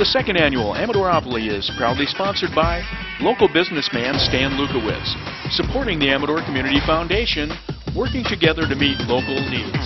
The second annual Amadoropoly is proudly sponsored by local businessman Stan Lukowitz, supporting the Amador Community Foundation, working together to meet local needs.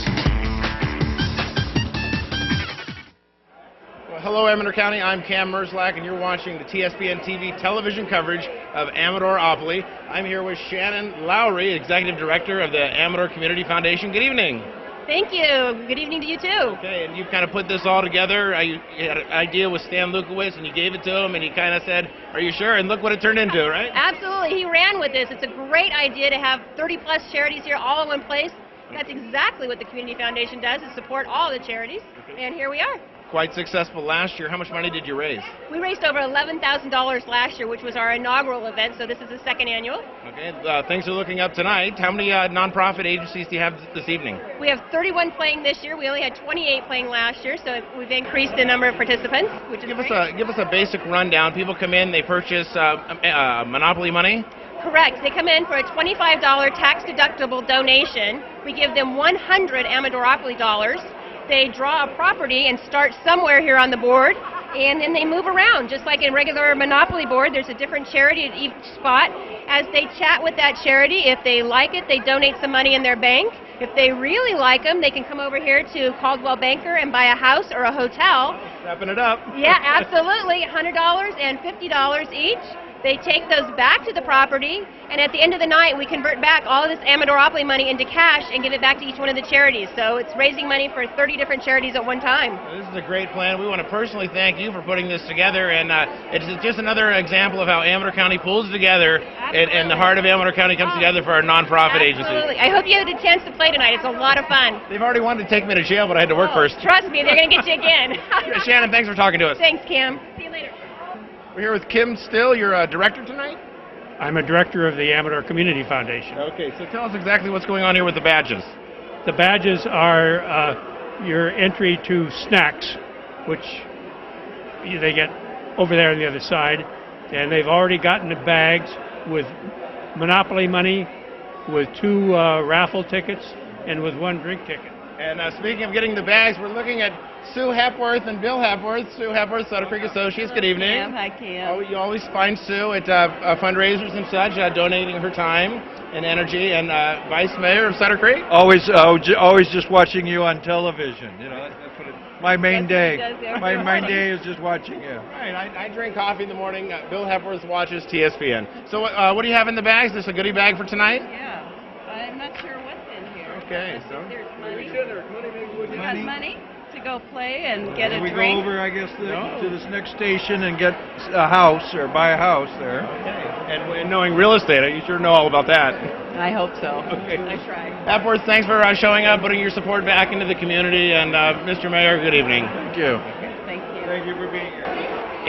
Well, hello Amador County, I'm Kam Merzlak and you're watching the TSPN TV television coverage of Amadoropoly. I'm here with Shannon Lowry, Executive Director of the Amador Community Foundation. Good evening. Thank you. Good evening to you too. Okay, and you kind of put this all together. You had an idea with Stan Lukowitz and you gave it to him and he kind of said, are you sure? And look what it turned into, right? Absolutely. He ran with this. It's a great idea to have 30 plus charities here all in one place. That's exactly what the Community Foundation does, is support all the charities. And here we are. Quite successful last year. How much money did you raise? We raised over $11,000 last year, which was our inaugural event, so this is the second annual. Okay, things are looking up tonight. How many nonprofit agencies do you have this evening? We have 31 playing this year. We only had 28 playing last year, so we've increased the number of participants, which is great. Give us a basic rundown. People come in, they purchase Monopoly money? Correct. They come in for a $25 tax-deductible donation. We give them 100 Amadoropoly dollars. They draw a property and start somewhere here on the board, and then they move around. Just like in regular Monopoly board, there's a different charity at each spot. As they chat with that charity, if they like it, they donate some money in their bank. If they really like them, they can come over here to Caldwell Banker and buy a house or a hotel. Stepping it up. Yeah, absolutely. $100 and $50 each. They take those back to the property, and at the end of the night, we convert back all of this Amadoropoly money into cash and give it back to each one of the charities. So it's raising money for 30 different charities at one time. This is a great plan. We want to personally thank you for putting this together, and it's just another example of how Amador County pulls together, and the heart of Amador County comes together for our nonprofit agency. Absolutely. I hope you had a chance to play tonight. It's a lot of fun. They've already wanted to take me to jail, but I had to work first. Trust me, they're going to get you again. Shannon, thanks for talking to us. Thanks, Kim. See you later. We're here with Kim Still. You're a director tonight? I'm a director of the Amador Community Foundation. Okay, so tell us exactly what's going on here with the badges. The badges are your entry to snacks, which they get over there on the other side, and they've already gotten the bags with Monopoly money, with 2 raffle tickets, and with 1 drink ticket. And speaking of getting the bags, we're looking at Sue Hepworth and Bill Hepworth. Sue Hepworth, Sutter Creek Associates. Good evening. Hi, Kim. Oh, you always find Sue at fundraisers and such, donating her time and energy. And Vice Mayor of Sutter Creek. Always just watching you on television. You know, that's what my main day. My main day is just watching you. Right. I drink coffee in the morning. Bill Hepworth watches TSPN. So what do you have in the bags? Is this a goodie bag for tonight? Yeah. I'm not sure what's in here. Okay. So there's money. We got money to go play and get a we drink. go over, I guess, to this next station and get a house or buy a house there. Okay. And knowing real estate, you sure know all about that. I hope so. Okay. I try. Hepworth, thanks for showing up, putting your support back into the community. And Mr. Mayor, good evening. Thank you. Thank you. Thank you for being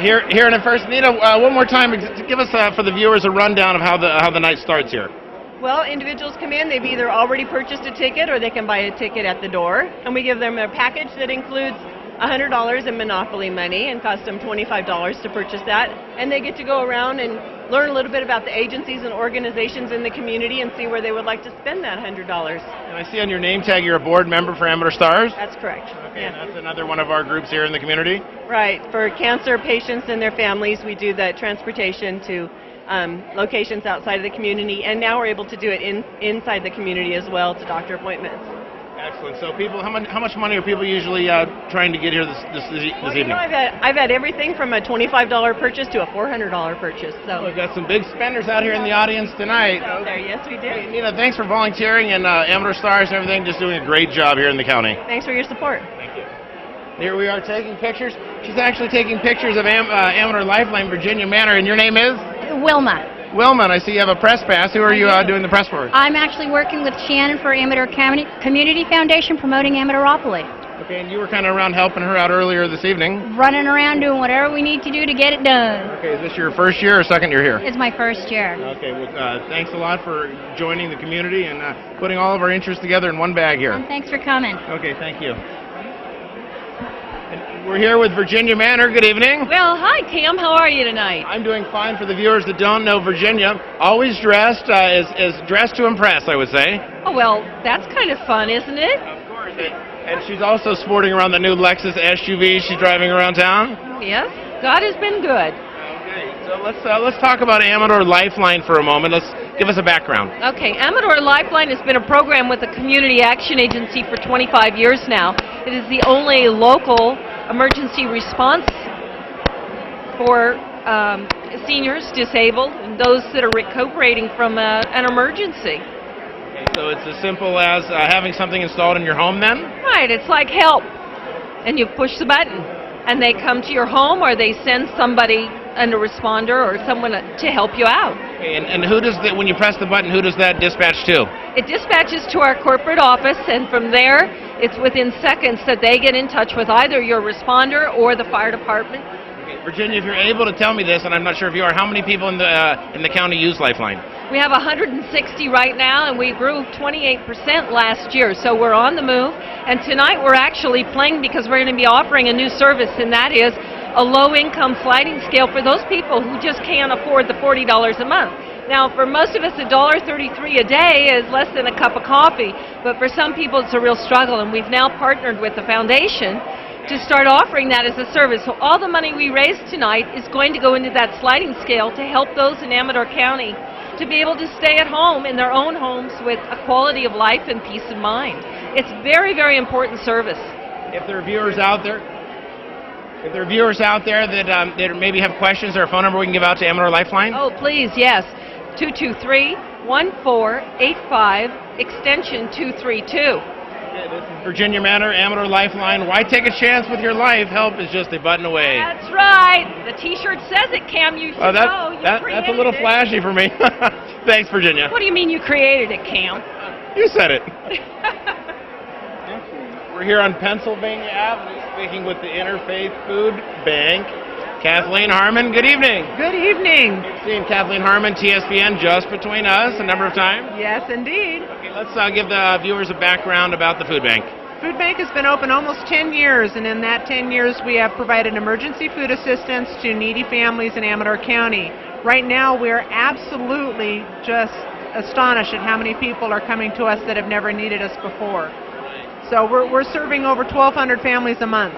here. Here in the first, Nita, one more time, give us for the viewers a rundown of how the night starts here. Well, individuals come in, they've either already purchased a ticket or they can buy a ticket at the door. And we give them a package that includes $100 in Monopoly money and costs them $25 to purchase that. And they get to go around and learn a little bit about the agencies and organizations in the community and see where they would like to spend that $100. And I see on your name tag you're a board member for Amador Stars. That's correct. Okay, Yeah. and that's another one of our groups here in the community. Right. For cancer patients and their families, we do that transportation to locations outside of the community, and now we're able to do it inside the community as well to doctor appointments. Excellent. So people, how much money are people usually trying to get here this evening? You know, I've had everything from a $25 purchase to a $400 purchase. So we've got some big spenders out here in the audience tonight. Out there, yes, we do. Hey, Nina, thanks for volunteering, and Amador Stars and everything, just doing a great job here in the county. Thanks for your support. Thank you. Here we are taking pictures. She's actually taking pictures of Amador Lifeline, Virginia Manor, and your name is? Wilma. Wilma, I see you have a press pass. Who are you doing the press for? I'm actually working with Shannon for Amador Community Foundation promoting Amadoropoly. Okay, and you were kind of around helping her out earlier this evening. Running around doing whatever we need to do to get it done. Okay, is this your first year or second year here? It's my first year. Okay, well, thanks a lot for joining the community and putting all of our interests together in one bag here. And thanks for coming. Okay, thank you. And we're here with Virginia Manor. Good evening. Well, hi, Kim. How are you tonight? I'm doing fine. For the viewers that don't know Virginia, always dressed, is dressed to impress, I would say. Oh, well, that's kind of fun, isn't it? Of course. And she's also sporting around the new Lexus SUV she's driving around town. Yes, God has been good. Okay, so let's talk about Amador Lifeline for a moment. Let's give us a background. Okay, Amador Lifeline has been a program with the Community Action Agency for 25 years now. It is the only local emergency response for seniors, disabled, and those that are recuperating from an emergency. Okay, so it's as simple as having something installed in your home then? Right, it's like help. And you push the button, and they come to your home, or they send somebody, a responder, or someone to help you out. Okay, and who does when you press the button, who does that dispatch to? It dispatches to our corporate office, and from there, it's within seconds that they get in touch with either your responder or the fire department. Okay, Virginia, if you're able to tell me this, and I'm not sure if you are, how many people in the county use Lifeline? We have 160 right now, and we grew 28% last year, so we're on the move. And tonight we're actually playing because we're going to be offering a new service, and that is a low-income sliding scale for those people who just can't afford the $40 a month. Now, for most of us, $1.33 a day is less than a cup of coffee, but for some people it's a real struggle, and we've now partnered with the foundation to start offering that as a service. So all the money we raise tonight is going to go into that sliding scale to help those in Amador County to be able to stay at home in their own homes with a quality of life and peace of mind. It's very, very important service. If there are viewers out there, that maybe have questions or a phone number we can give out to Amador Lifeline? Oh, please, yes. 223-1485, extension 232. Okay, this is Virginia Manor, Amador Lifeline. Why take a chance with your life? Help is just a button away. That's right. The T-shirt says it, Cam. You should know. That's a little flashy for me. Thanks, Virginia. What do you mean you created it, Cam? You said it. We're here on Pennsylvania Avenue speaking with the Interfaith Food Bank. Kathleen Harmon, good evening. Good evening. We've seen Kathleen Harmon, TSPN, just between us a number of times. Yes, indeed. Okay, let's give the viewers a background about the food bank. Food Bank has been open almost 10 years, and in that 10 years we have provided emergency food assistance to needy families in Amador County. Right now we're absolutely just astonished at how many people are coming to us that have never needed us before. So we're serving over 1,200 families a month.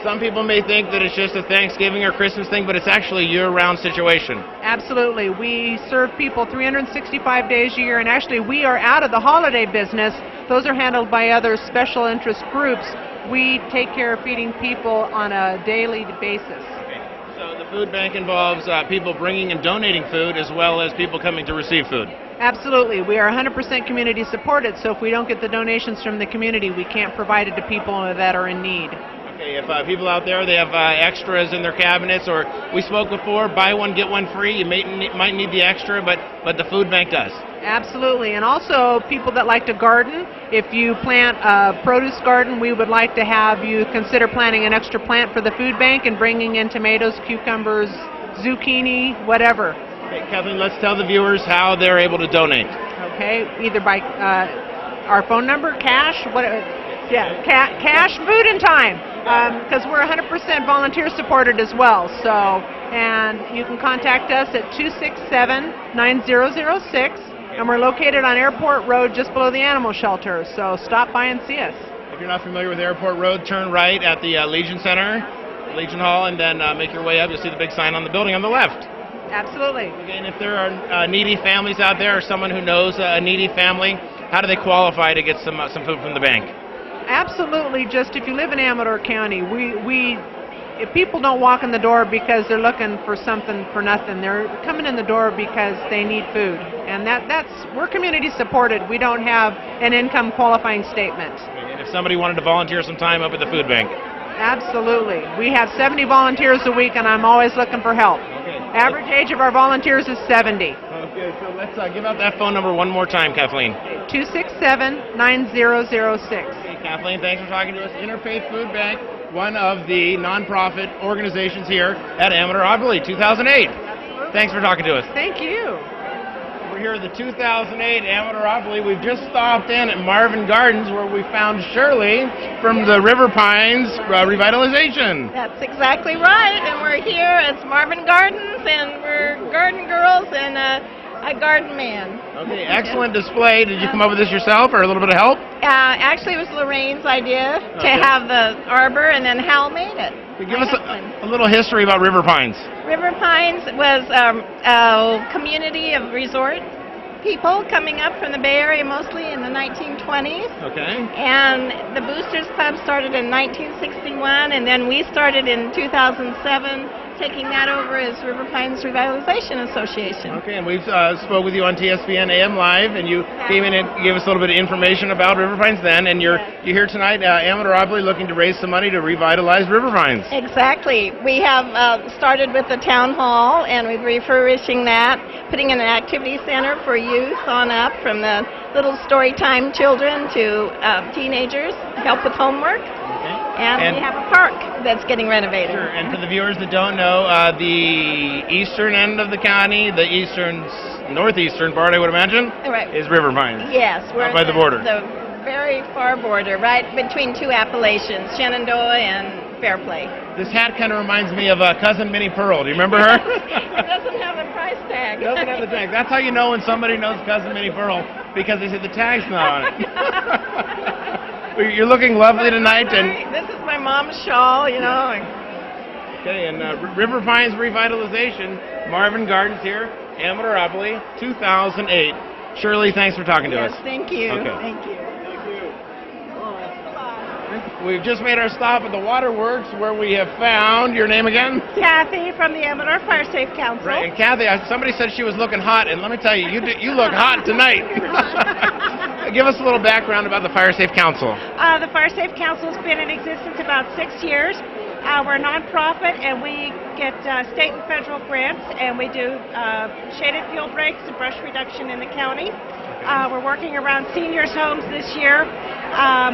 Some people may think that it's just a Thanksgiving or Christmas thing, but it's actually a year-round situation. Absolutely. We serve people 365 days a year, and actually we are out of the holiday business. Those are handled by other special interest groups. We take care of feeding people on a daily basis. Okay. So the food bank involves people bringing and donating food as well as people coming to receive food. Absolutely. We are 100% community supported, so if we don't get the donations from the community, we can't provide it to people that are in need. Okay, if people out there, they have extras in their cabinets, or we spoke before, buy one, get one free, you might need the extra, but the food bank does. Absolutely, and also people that like to garden, if you plant a produce garden, we would like to have you consider planting an extra plant for the food bank and bringing in tomatoes, cucumbers, zucchini, whatever. Okay, Kathleen, let's tell the viewers how they're able to donate. Okay, either by our phone number, cash, cash, food, and time, because we're 100% volunteer supported as well. So, and you can contact us at 267-9006, and we're located on Airport Road just below the animal shelter. So stop by and see us. If you're not familiar with Airport Road, turn right at the Legion Center, Legion Hall, and then make your way up. You'll see the big sign on the building on the left. Absolutely. Okay, and if there are needy families out there, or someone who knows a needy family, how do they qualify to get some food from the bank? Absolutely. Just if you live in Amador County, if people don't walk in the door because they're looking for something for nothing, they're coming in the door because they need food, and we're community supported. We don't have an income qualifying statement. Okay, and if somebody wanted to volunteer some time up at the food bank? Absolutely. We have 70 volunteers a week, and I'm always looking for help. Okay. Average age of our volunteers is 70. Okay, so let's give out that phone number one more time, Kathleen. 267-9006. Okay, Kathleen, thanks for talking to us. Interfaith Food Bank, one of the nonprofit organizations here at Amadoropoly, 2008. Absolutely. Thanks for talking to us. Thank you. We're here at the 2008 Amadoropoly. We've just stopped in at Marvin Gardens where we found Shirley from the River Pines Revitalization. That's exactly right, and we're here at Marvin Gardens, and we're garden girls and a garden man. Okay, excellent display. Did you come up with this yourself or a little bit of help? Actually, it was Lorraine's idea to have the arbor, and then Hal made it. Give us a little history about River Pines. River Pines was a community of resort people coming up from the Bay Area mostly in the 1920s. Okay. And the Boosters Club started in 1961, and then we started in 2007, taking that over as River Pines Revitalization Association. Okay, and we've spoke with you on TSPN AM Live, and you came in and gave us a little bit of information about River Pines then, and you're here tonight, Amadoropoly, looking to raise some money to revitalize River Pines. Exactly. We have started with the town hall, and we're refurbishing that, putting in an activity center for youth on up, from the little story time children to teenagers, help with homework. And we have a park that's getting renovated. Sure. And for the viewers that don't know, the eastern end of the county, the northeastern part, I would imagine, is River Pines. Yes, we're by the border. The very far border, right between two appellations, Shenandoah and Fairplay. This hat kind of reminds me of Cousin Minnie Pearl. Do you remember her? It doesn't have a price tag. It doesn't have the tag. That's how you know when somebody knows Cousin Minnie Pearl, because they say the tag's not on it. You're looking lovely tonight, and this is my mom's shawl, you know. Okay, and River Pines Revitalization, Marvin Gardens here, Amadoropoly, 2008. Shirley, thanks for talking to us. Thank you. Okay. Thank you. We've just made our stop at the Waterworks, where we have found your name again? Kathy from the Amador Fire Safe Council. Right, and Kathy, somebody said she was looking hot, and let me tell you, you look hot tonight. Give us a little background about the Fire Safe Council. The Fire Safe Council has been in existence about 6 years. We're a nonprofit, and we get state and federal grants, and we do shaded fuel breaks and brush reduction in the county. We're working around seniors' homes this year.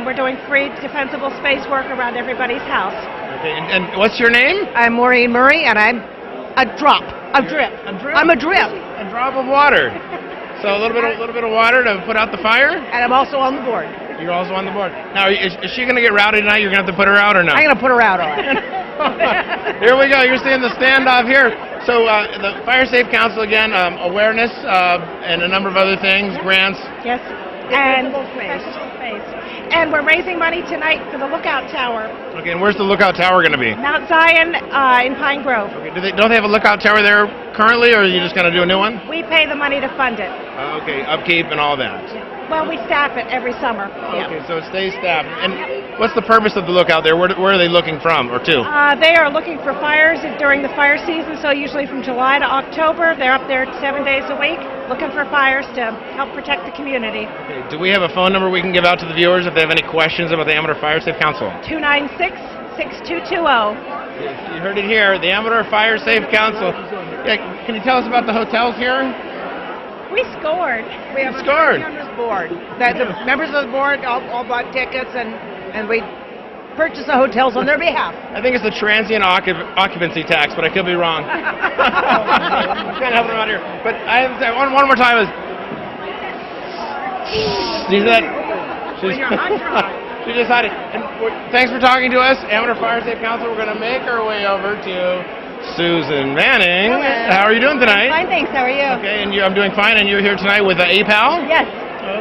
We're doing free defensible space work around everybody's house. Okay, and what's your name? I'm Maureen Murray, and I'm a drip. I'm a drip. A drop of water. So a little bit of water to put out the fire? And I'm also on the board. You're also on the board. Now, is she going to get rowdy tonight? You're going to have to put her out or no? I'm going to put her out, all right. Here we go. You're seeing the standoff here. So the Fire Safe Council, again, awareness and a number of other things, grants. Yes. And space. And we're raising money tonight for the Lookout Tower. Okay, and where's the Lookout Tower going to be? Mount Zion in Pine Grove. Okay, don't they have a Lookout Tower there currently, or are you just going to do a new one? We pay the money to fund it. Okay, upkeep and all that. Well, we staff it every summer. Okay, so it stays staffed. And what's the purpose of the Lookout there? Where are they looking from or to? They are looking for fires during the fire season, so usually from July to October. They're up there 7 days a week looking for fires to help protect the community. Okay, do we have a phone number we can give out to the viewers if they have any questions about the Amador Fire Safe Council? 296-6220. You heard it here, the Amador Fire Safe Council. Yeah, can you tell us about the hotels here? We scored. We have scored. A members board. The members of the board all bought tickets, and we purchased the hotels on their behalf. I think it's the transient occupancy tax, but I could be wrong. I'm trying to help them out here. But I have to say, one more time. See that? She decided. And thanks for talking to us, Amador Fire Safe Council. We're going to make our way over to Susan Manning. Hello. How are you doing tonight? Fine, thanks. How are you? Okay, and I'm doing fine. And you're here tonight with APAL? Yes.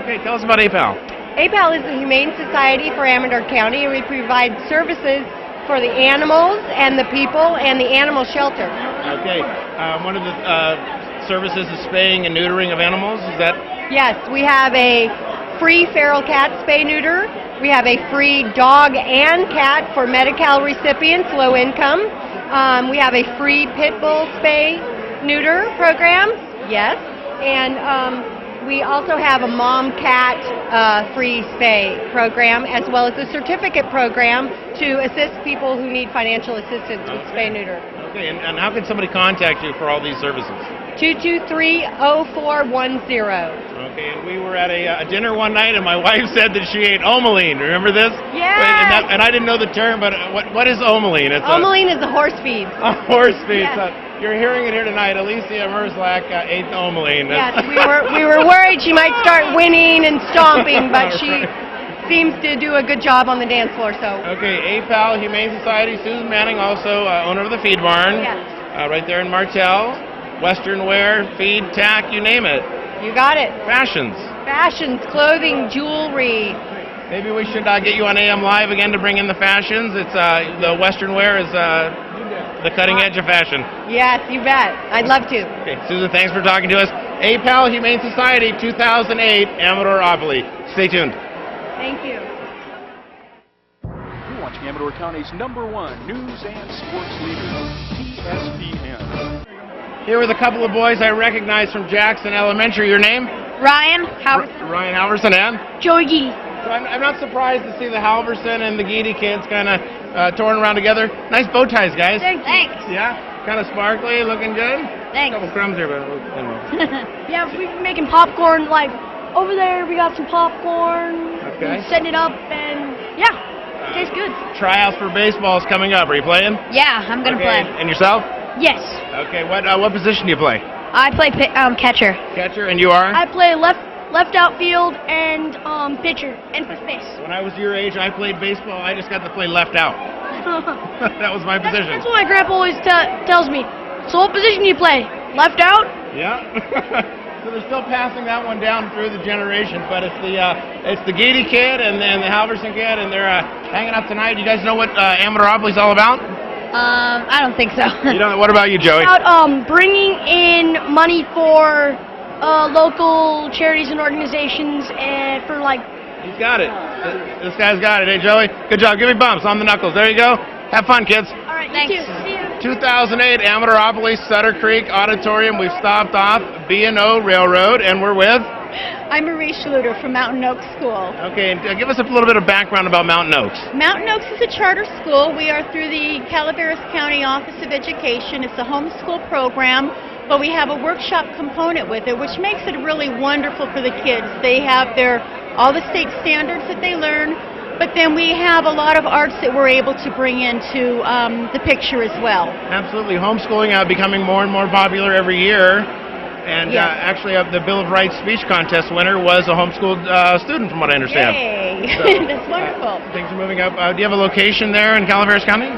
Okay, tell us about APAL. APAL is the Humane Society for Amador County, and we provide services for the animals and the people and the animal shelter. Okay. One of the services is spaying and neutering of animals. Is that? Yes, we have a free feral cat spay neuter. We have a free dog and cat for Medi-Cal recipients, low income. We have a free pit bull spay neuter program. Yes. And we also have a mom cat free spay program, as well as a certificate program to assist people who need financial assistance with spay neuter. Okay, and how can somebody contact you for all these services? 223-0410. Okay, and we were at a dinner one night, and my wife said that she ate omeline. Remember this? Yeah. And I didn't know the term, but what is omeline? Omeline is a horse feed. A horse feed. Yes. So you're hearing it here tonight. Alicia Merzlak ate omeline. Yes, we were worried she might start whinnying and stomping, but she seems to do a good job on the dance floor. So. Okay, APAL Humane Society. Susan Manning, also owner of the Feed Barn. Yes. Right there in Martell. Western wear, feed, tack, you name it. You got it. Fashions. Fashions, clothing, jewelry, Maybe we should get you on AM Live again to bring in the fashions. It's the Western wear is the cutting edge of fashion. Yes, you bet. I'd love to. Okay, Susan, thanks for talking to us. APAL Humane Society 2008, Amadoropoly. Stay tuned. Thank you. You're watching Amador County's #1 news and sports leader, TSPN. Here with a couple of boys I recognize from Jackson Elementary. Your name? Ryan Halverson. Ryan Halverson and? Joey Geedy. So I'm not surprised to see the Halverson and the Geedy kids kind of touring around together. Nice bow ties, guys. Thanks. Yeah? Kind of sparkly, looking good? Thanks. A couple crumbs here, but anyway. Yeah, we've been making popcorn. Like, over there, we got some popcorn. Okay. We're setting it up, and yeah, it tastes good. Tryouts for baseball is coming up. Are you playing? Yeah, I'm going to play. And yourself? Yes. Okay, what position do you play? I play catcher. Catcher, and you are? I play left outfield and pitcher and first base. When I was your age, I played baseball. I just got to play left out. That was my position. That's what my grandpa always tells me. So what position do you play? Left out? Yeah. So they're still passing that one down through the generations, but it's the Geedy kid and the Halverson kid, and they're hanging out tonight. You guys know what Amadoropoly is all about? I don't think so. You don't. What about you, Joey? About bringing in money for local charities and organizations, and for like. He's got it. This guy's got it. Hey, Joey, good job. Give me bumps on the knuckles. There you go. Have fun, kids. All right, thanks. See you. 2008 Amadoropoly Sutter Creek Auditorium. We've stopped off B&O Railroad, and we're with. I'm Marie Schluter from Mountain Oaks School. Okay, and give us a little bit of background about Mountain Oaks. Mountain Oaks is a charter school. We are through the Calaveras County Office of Education. It's a homeschool program, but we have a workshop component with it, which makes it really wonderful for the kids. They have all the state standards that they learn, but then we have a lot of arts that we're able to bring into the picture as well. Absolutely. Homeschooling becoming more and more popular every year. And yes. Actually, the Bill of Rights speech contest winner was a homeschooled student, from what I understand. Yay! So, That's wonderful. Things are moving up. Do you have a location there in Calaveras County?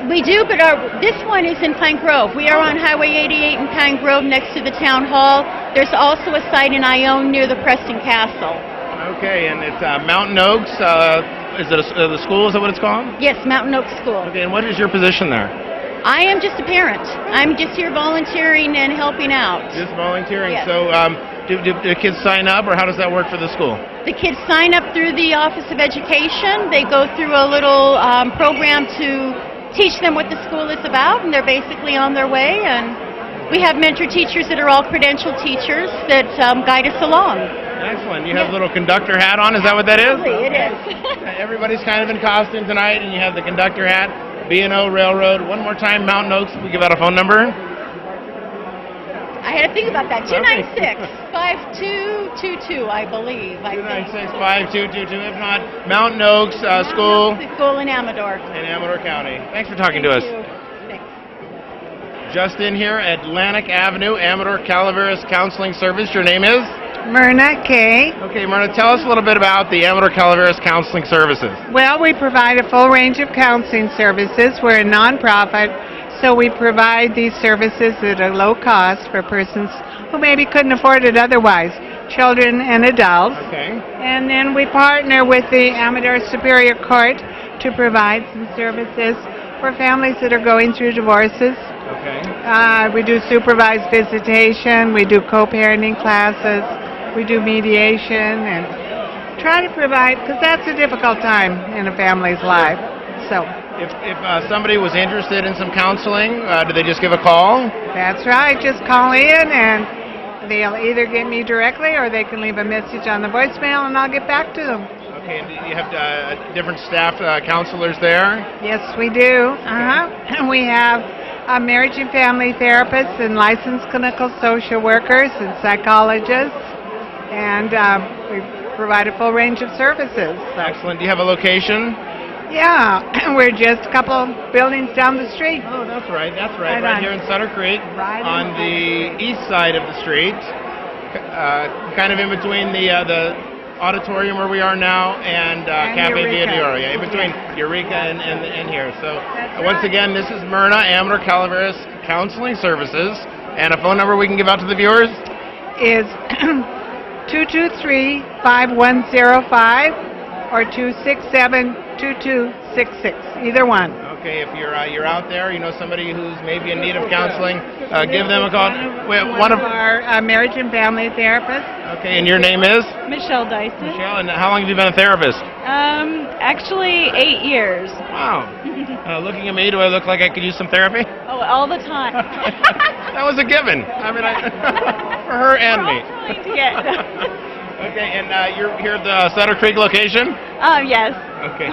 We do, but this one is in Pine Grove. We are on Highway 88 in Pine Grove next to the town hall. There's also a site in Ione near the Preston Castle. Okay, and it's Mountain Oaks. Is it the school? Is that what it's called? Yes, Mountain Oaks School. Okay, and what is your position there? I am just a parent. I'm just here volunteering and helping out. Just volunteering. Yes. So do the kids sign up, or how does that work for the school? The kids sign up through the Office of Education. They go through a little program to teach them what the school is about, and they're basically on their way. And we have mentor teachers that are all credentialed teachers that guide us along. Excellent. You have a little conductor hat on. Is that what that is? Absolutely, it is. Everybody's kind of in costume tonight, and you have the conductor hat. B&O Railroad. One more time, Mountain Oaks. We give out a phone number. I had to think about that. 296-5222, I believe. 296-5222. If not, Mountain Oaks School. School in Amador. In Amador County. Thanks for talking to us. Thanks. Just in here, Atlantic Avenue, Amador Calaveras Counseling Service. Your name is? Myrna Kay. Okay, Myrna, tell us a little bit about the Amador Calaveras Counseling Services. Well, we provide a full range of counseling services. We're a nonprofit, so we provide these services at a low cost for persons who maybe couldn't afford it otherwise, children and adults. Okay. And then we partner with the Amador Superior Court to provide some services for families that are going through divorces. Okay. We do supervised visitation, we do co-parenting classes, we do mediation, and try to provide, because that's a difficult time in a family's life. So, if somebody was interested in some counseling, do they just give a call? That's right. Just call in, and they'll either get me directly, or they can leave a message on the voicemail, and I'll get back to them. Okay, and do you have different staff counselors there? Yes, we do. And we have marriage and family therapists and licensed clinical social workers and psychologists, and we provide a full range of services. Excellent. Do you have a location? Yeah, we're just a couple buildings down the street. Oh, that's right. That's right. Right here in Sutter Creek, on the east side of the street, kind of in between the auditorium where we are now and Cafe Via Dioro. Yeah, in between Eureka and here. So once again, this is Myrna, Amador Calaveras Counseling Services, and a phone number we can give out to the viewers is 223-5105, or 267-2266. Either one. Okay, if you're out there, you know somebody who's maybe in need of counseling, give them a call. One of our marriage and family therapists. Okay, and your name is? Michelle Dyson. Michelle, and how long have you been a therapist? Actually 8 years. Wow. Looking at me, do I look like I could use some therapy? Oh, all the time. That was a given. I mean, for her and me. Trying to get. Okay, and you're here at the Sutter Creek location? Yes. Okay.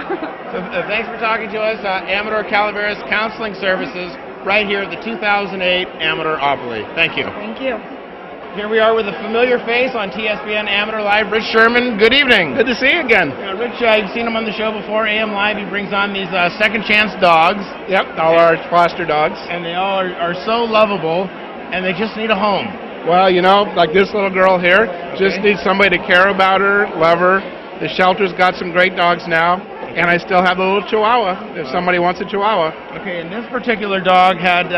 So thanks for talking to us. Amador Calaveras Counseling Services, right here at the 2008 Amadoropoly. Thank you. Thank you. Here we are with a familiar face on TSPN Amador Live, Rich Sherman. Good evening. Good to see you again. Rich, you've seen him on the show before, AM Live. He brings on these second chance dogs. Yep, all our foster dogs. And they all are so lovable, and they just need a home. Well, you know, like this little girl here, just needs somebody to care about her, love her. The shelter's got some great dogs now, and I still have a little Chihuahua, if somebody wants a Chihuahua. Okay, and this particular dog had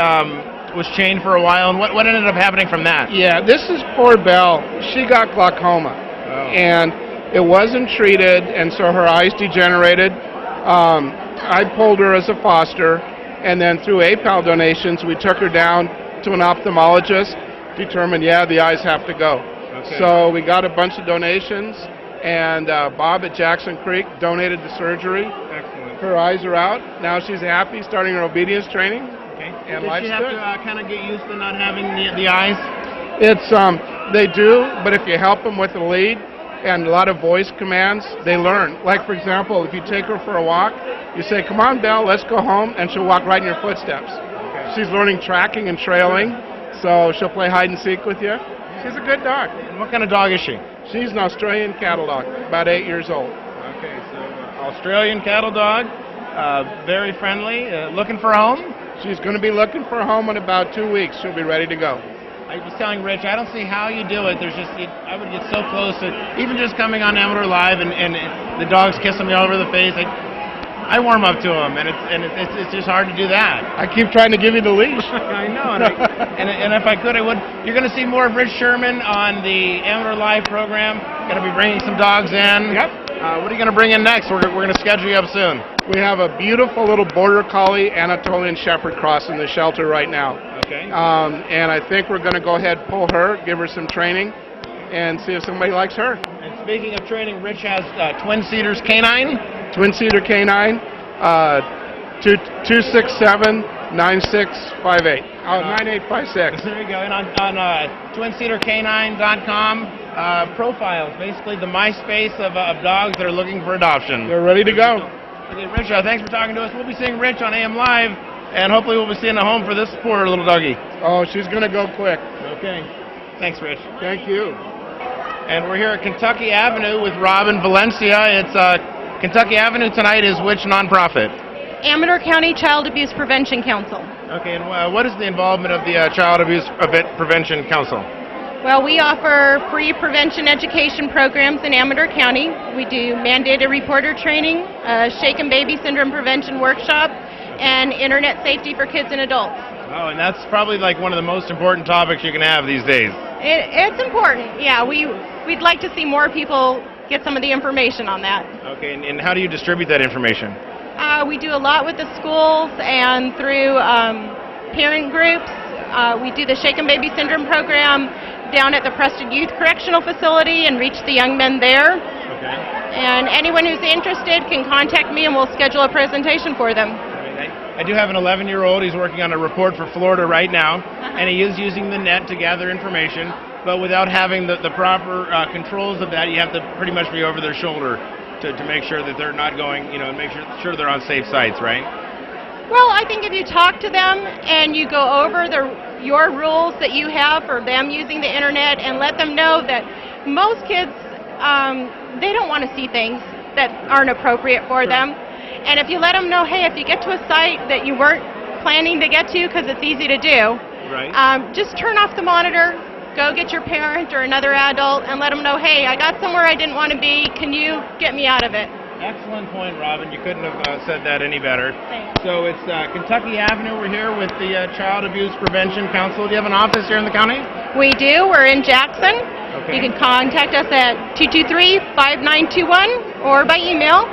was chained for a while, and what ended up happening from that? Yeah, this is poor Belle. She got glaucoma, and it wasn't treated, and so her eyes degenerated. I pulled her as a foster, and then through APAL donations, we took her down to an ophthalmologist, determined, yeah, the eyes have to go. Okay. So we got a bunch of donations, and Bob at Jackson Creek donated the surgery. Excellent. Her eyes are out. Now she's happy, starting her obedience training. Okay. And Did life's she have good. to kind of get used to not having the eyes? It's they do, but if you help them with the lead and a lot of voice commands, they learn. Like, for example, if you take her for a walk, you say, "Come on, Belle, let's go home," and she'll walk right in your footsteps. Okay. She's learning tracking and trailing, so she'll play hide and seek with you. She's a good dog. And what kind of dog is she? She's an Australian cattle dog, about 8 years old. Okay, so Australian cattle dog, very friendly, looking for a home? She's going to be looking for a home in about 2 weeks. She'll be ready to go. I was telling Rich, I don't see how you do it. There's just, I would get so close to, even just coming on Amador Live and the dogs kissing me all over the face. I warm up to them, and it's just hard to do that. I keep trying to give you the leash. I know, and if I could, I would. You're going to see more of Rich Sherman on the Amador Live program. Going to be bringing some dogs in. Yep. What are you going to bring in next? We're going to schedule you up soon. We have a beautiful little Border Collie Anatolian Shepherd cross in the shelter right now. Okay. And I think we're going to go ahead, pull her, give her some training, and see if somebody likes her. And speaking of training, Rich has Twin Cedars Canine. Twin Cedar Canine, 267-9658. 9856. There you go. And on TwinCedarCanine.com, profiles, basically the MySpace of dogs that are looking for adoption. They're ready to go. Okay, Rich, thanks for talking to us. We'll be seeing Rich on AM Live, and hopefully we'll be seeing a home for this poor little doggy. Oh, she's going to go quick. Okay. Thanks, Rich. Thank you. And we're here at Kentucky Avenue with Robin Valencia. It's Kentucky Avenue tonight is which nonprofit? Amador County Child Abuse Prevention Council. Okay, and what is the involvement of the Child Abuse Prevention Council? Well, we offer free prevention education programs in Amador County. We do mandated reporter training, shaken baby syndrome prevention workshop, and internet safety for kids and adults. Oh, and that's probably like one of the most important topics you can have these days. It's important, yeah. We'd like to see more people get some of the information on that. Okay, and how do you distribute that information? We do a lot with the schools and through parent groups. We do the Shaken Baby Syndrome program down at the Preston Youth Correctional Facility and reach the young men there. Okay. And anyone who's interested can contact me and we'll schedule a presentation for them. I do have an 11-year-old. He's working on a report for Florida right now, and he is using the net to gather information, but without having the proper controls of that, you have to pretty much be over their shoulder to make sure that they're not going, make sure they're on safe sites, right? Well, I think if you talk to them and you go over your rules that you have for them using the internet and let them know that most kids, they don't want to see things that aren't appropriate for them. And if you let them know, hey, if you get to a site that you weren't planning to get to because it's easy to do, right. Just turn off the monitor, go get your parent or another adult and let them know, hey, I got somewhere I didn't want to be, can you get me out of it? Excellent point, Robin. You couldn't have said that any better. Thanks. So it's Kentucky Avenue. We're here with the Child Abuse Prevention Council. Do you have an office here in the county? We do. We're in Jackson. Okay. You can contact us at 223-5921 or by email.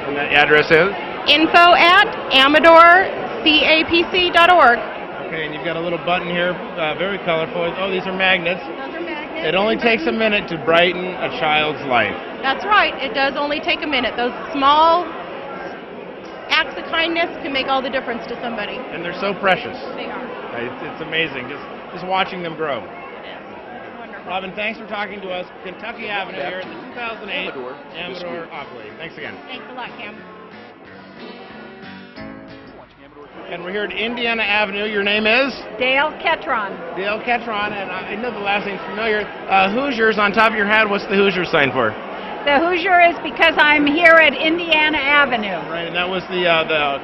And that address is? info@amadorcapc.org. Okay, and you've got a little button here, very colorful. Oh, these are magnets. Those are magnets. It only takes a minute to brighten a child's life. That's right. It does only take a minute. Those small acts of kindness can make all the difference to somebody. And they're so precious. They are. It's amazing, just watching them grow. Robin, thanks for talking to us. Kentucky Avenue here at the 2008 Amadoropoly. Thanks again. Thanks a lot, Cam. And we're here at Indiana Avenue. Your name is? Dale Ketron. Dale Ketron, and I know the last name's familiar. Hoosiers on top of your hat. What's the Hoosier sign for? The Hoosier is because I'm here at Indiana Avenue. Right, and that was the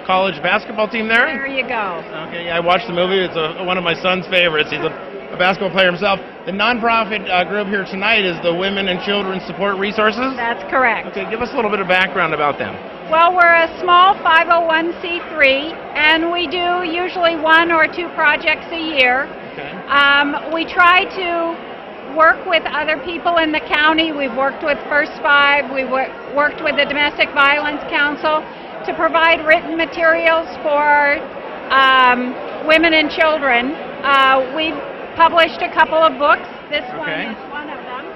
college basketball team there? There you go. Okay, I watched the movie. It's one of my son's favorites. He's a basketball player himself. The nonprofit group here tonight is the Women and Children Support Resources? That's correct. Okay, give us a little bit of background about them. Well, we're a small 501c3, and we do usually 1 or 2 projects a year. Okay. We try to work with other people in the county. We've worked with First Five. We've worked with the Domestic Violence Council to provide written materials for women and children. We've published a couple of books. This one is one of them.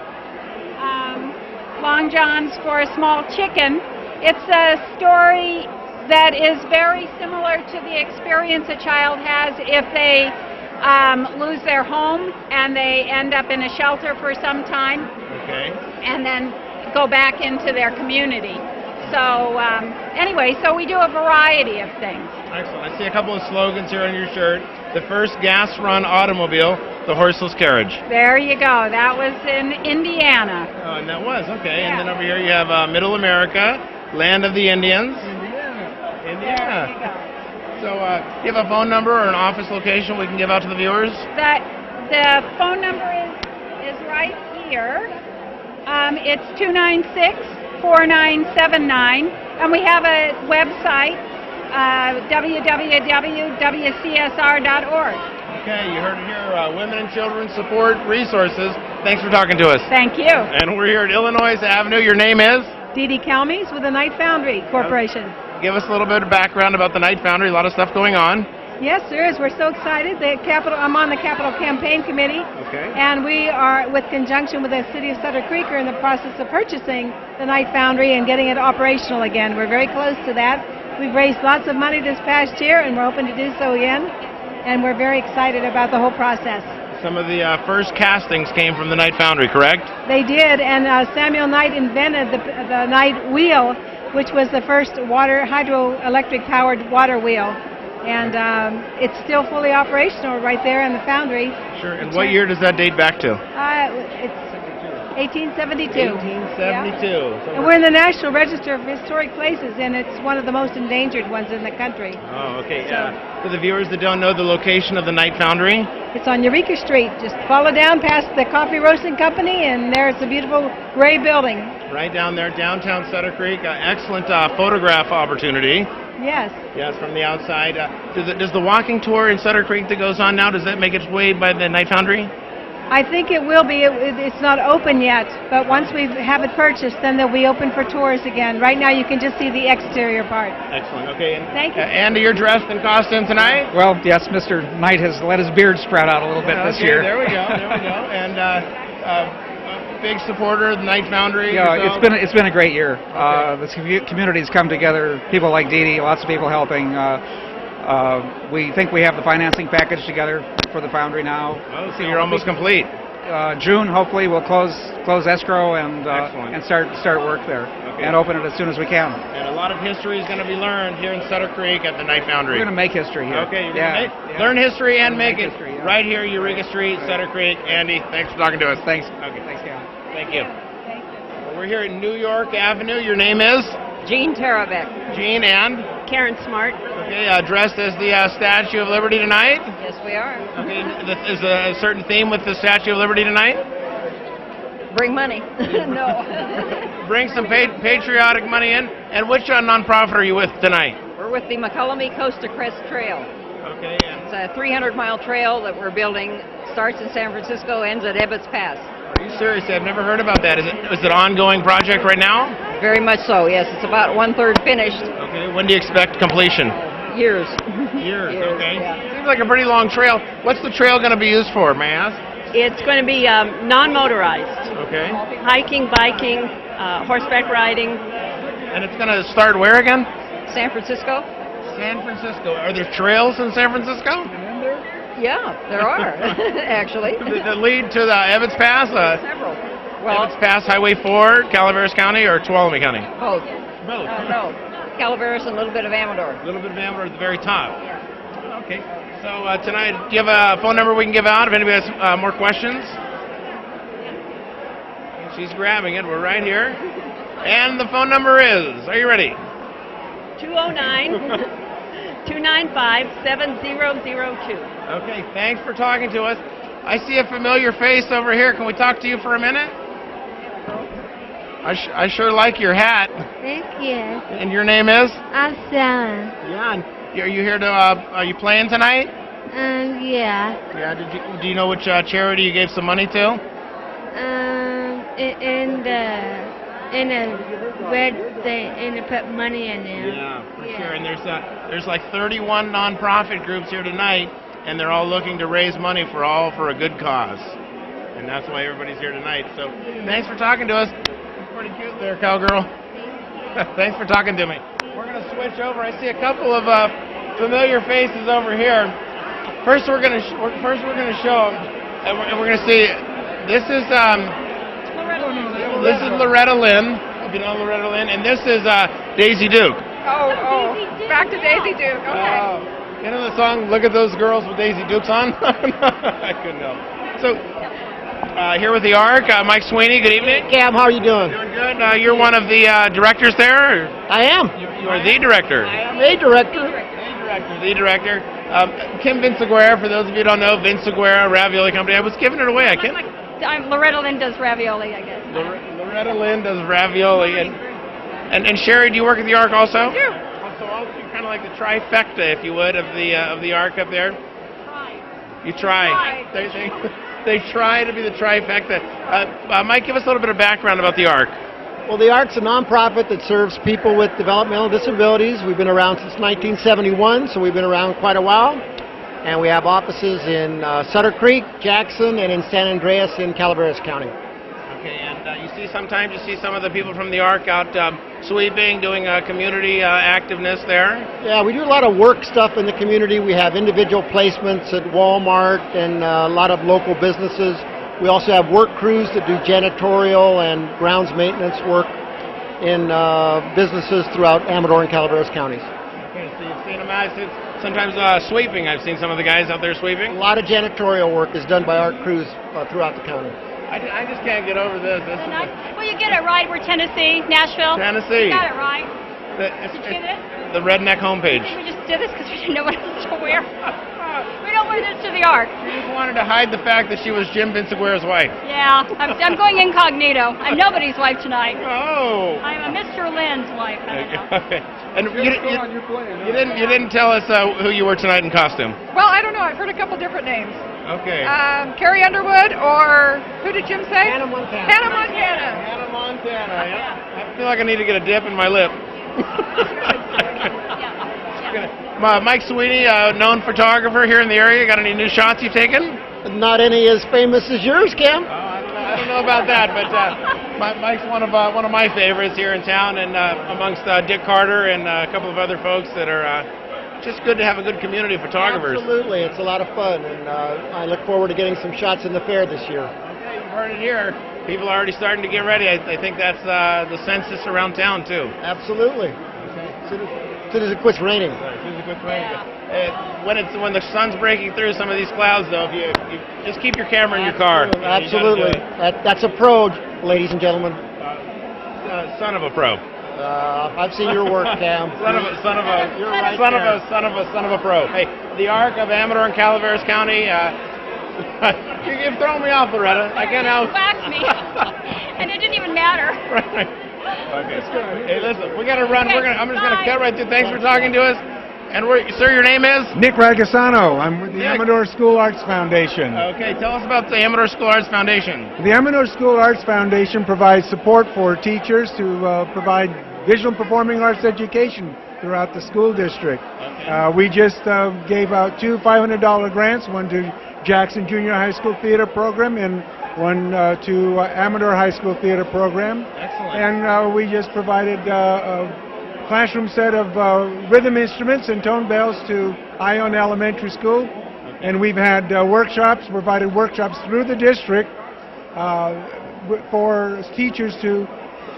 Long John's for a Small Chicken. It's a story that is very similar to the experience a child has if they lose their home and they end up in a shelter for some time. Okay. And then go back into their community. So anyway, so we do a variety of things. Excellent. I see a couple of slogans here on your shirt. The first gas-run automobile, the horseless carriage. There you go. That was in Indiana. Oh, and that was, okay. Yeah. And then over here you have Middle America, Land of the Indians. Indiana. There you go. So do you have a phone number or an office location we can give out to the viewers? The phone number is right here. It's 296-4979, and we have a website, www.wcsr.org. Okay, you heard it here, Women and Children Support Resources. Thanks for talking to us. Thank you. And we're here at Illinois Avenue. Your name is? Dee Dee Calmes with the Knight Foundry Corporation. Give us a little bit of background about the Knight Foundry. A lot of stuff going on. Yes, there is. We're so excited. I'm on the Capital Campaign Committee. Okay. And we are, with conjunction with the City of Sutter Creek, are in the process of purchasing the Knight Foundry and getting it operational again. We're very close to that. We've raised lots of money this past year, and we're hoping to do so again. And we're very excited about the whole process. Some of the first castings came from the Knight Foundry, correct? They did, and Samuel Knight invented the Knight wheel, which was the first hydroelectric powered water wheel. And it's still fully operational right there in the foundry. Sure, and what year does that date back to? It's 1872. 1872. Yeah. And we're in the National Register of Historic Places, and it's one of the most endangered ones in the country. Oh, okay. For the viewers that don't know the location of the Knight Foundry? It's on Eureka Street. Just follow down past the Coffee Roasting Company, and there's a beautiful gray building. Right down there, downtown Sutter Creek. Excellent photograph opportunity. Yes. Yes, from the outside. Does the walking tour in Sutter Creek that goes on now, does that make its way by the Knight Foundry? I think it will be. It's not open yet, but once we have it purchased, then they'll be open for tours again. Right now, you can just see the exterior part. Excellent. Okay. And, thank you. Andy, you're dressed in costume tonight? Well, yes, Mr. Knight has let his beard sprout out a little bit this year. There we go. There we go. And big supporter of the Knight Foundry. Yeah, it's been a great year. The community's come together. People like Dee Dee, lots of people helping. We think we have the financing package together for the foundry now. Oh, so you're almost complete. June, hopefully, we'll close escrow and start work there, and open it as soon as we can. And a lot of history is going to be learned here in Sutter Creek at the Knight Foundry. We're going to make history here. Okay, you're going to learn history and make it right here, Eureka Street, Sutter Creek. Andy, thanks for talking to us. Thanks. Okay. Thanks, Cal. Thank you. Well, we're here at New York Avenue. Your name is? Jean Tarabeck. Jean and? Karen Smart. Okay, dressed as the Statue of Liberty tonight? Yes, we are. Okay, is a certain theme with the Statue of Liberty tonight? Bring money. No. Bring some patriotic money in. And which nonprofit are you with tonight? We're with the McCullamy Coast to Crest Trail. Okay. It's a 300-mile trail that we're building. Starts in San Francisco, ends at Ebbets Pass. Are you serious? I've never heard about that. Is it an ongoing project right now? Very much so, yes. It's about 1/3 finished. Okay, when do you expect completion? Years. Years, okay. Seems like a pretty long trail. What's the trail going to be used for, may I ask? It's going to be non-motorized. Okay. Hiking, biking, horseback riding. And it's going to start where again? San Francisco? San Francisco. Are there trails in San Francisco? Yeah, there are, actually. That lead to the Ebbets Pass? Several. Well, Ebbets Pass, Highway 4, Calaveras County, or Tuolumne County? both. Both. No. Calaveras and a little bit of Amador. A little bit of Amador at the very top. Yeah. Okay. So tonight, do you have a phone number we can give out if anybody has more questions? She's grabbing it. We're right here. And the phone number is, are you ready? 209-295-7002. Okay, thanks for talking to us. I see a familiar face over here. Can we talk to you for a minute? I sure like your hat. Thank you. And your name is? I'm Sally. Yeah. And are you here to? Are you playing tonight? Yeah. Yeah. Do you know which charity you gave some money to? In a red thing, and put money in there. Yeah, for sure. And there's like 31 nonprofit groups here tonight, and they're all looking to raise money for a good cause. And that's why everybody's here tonight. So thanks for talking to us. Pretty cute there, cowgirl. Thanks for talking to me. We're going to switch over. I see a couple of familiar faces over here. First, we're going to show them, and we're going to see. This is Loretta Lynn. If you know Loretta Lynn, and this is Daisy Duke. Oh, back to Daisy Duke. Okay. You know the song "Look at Those Girls with Daisy Dukes on"? I couldn't help. So. Here with the ARC, Mike Sweeney. Good evening. Cam, how are you doing? Doing good. You're one of the directors there? I am. You are the director. I am a director. The director. Kim Vinciguerra, for those of you who don't know, Vinciguerra Ravioli Company. I was giving it away. Loretta Lynn does ravioli, I guess. Loretta Lynn does ravioli. And Sherry, do you work at the ARC also? I do. So you're kind of like the trifecta, if you would, of the ARC up there? You try. They try to be the trifecta. Mike, give us a little bit of background about the ARC. Well, the ARC's a nonprofit that serves people with developmental disabilities. We've been around since 1971, so we've been around quite a while. And we have offices in Sutter Creek, Jackson, and in San Andreas in Calaveras County. Okay, and sometimes you see some of the people from the ARC out sweeping, doing community activeness there. Yeah, we do a lot of work stuff in the community. We have individual placements at Walmart and a lot of local businesses. We also have work crews that do janitorial and grounds maintenance work in businesses throughout Amador and Calaveras counties. Okay, so you've seen them sometimes sweeping. I've seen some of the guys out there sweeping. A lot of janitorial work is done by ARC crews throughout the county. I just can't get over this. Well, you get it right. We're Tennessee, Nashville. Tennessee. You got it right. Did you get it? The redneck homepage. We just did this because we didn't know what else to wear. We don't wear this to the ARC. She just wanted to hide the fact that she was Jim Vinciguerra's wife. Yeah, I'm going incognito. I'm nobody's wife tonight. Oh. I'm a Mr. Lynn's wife. Okay. And you didn't tell us who you were tonight in costume. Well, I don't know. I've heard a couple different names. Okay. Carrie Underwood, or who did Jim say? Hannah Montana. Hannah Montana. Hannah Montana. Yeah. I feel like I need to get a dip in my lip. Mike Sweeney, known photographer here in the area. Got any new shots you've taken? Not any as famous as yours, Cam. I don't know about that, but Mike's one of my favorites here in town, and amongst Dick Carter and a couple of other folks that are just good to have a good community of photographers. Absolutely, it's a lot of fun, and I look forward to getting some shots in the fair this year. Okay, you've heard it here. People are already starting to get ready. I think that's the census around town too. Absolutely. As soon as it quits raining. As soon as it quits raining. When the sun's breaking through some of these clouds, though, if you just keep your camera in your car. Absolutely. That's a pro, ladies and gentlemen. Son of a pro. I've seen your work, Cam. Son of a pro. Hey, the ARC of Amador and Calaveras County. You've thrown me off, Loretta. I can't help. You whacked me, and it didn't even matter. Right. Okay. Hey, listen, we got to run. I'm just going to cut right through. Thanks for talking to us. And sir, your name is? Nick Ragasano. I'm with the Amador School Arts Foundation. Okay, tell us about the Amador School Arts Foundation. The Amador School Arts Foundation provides support for teachers to provide visual and performing arts education throughout the school district. Okay. We just gave out 2 $500 grants, one to Jackson Junior High School Theater Program and one to Amador High School Theater Program. Excellent. And we just provided a classroom set of rhythm instruments and tone bells to Ione Elementary School. Okay. And we've had workshops, provided workshops through the district for teachers to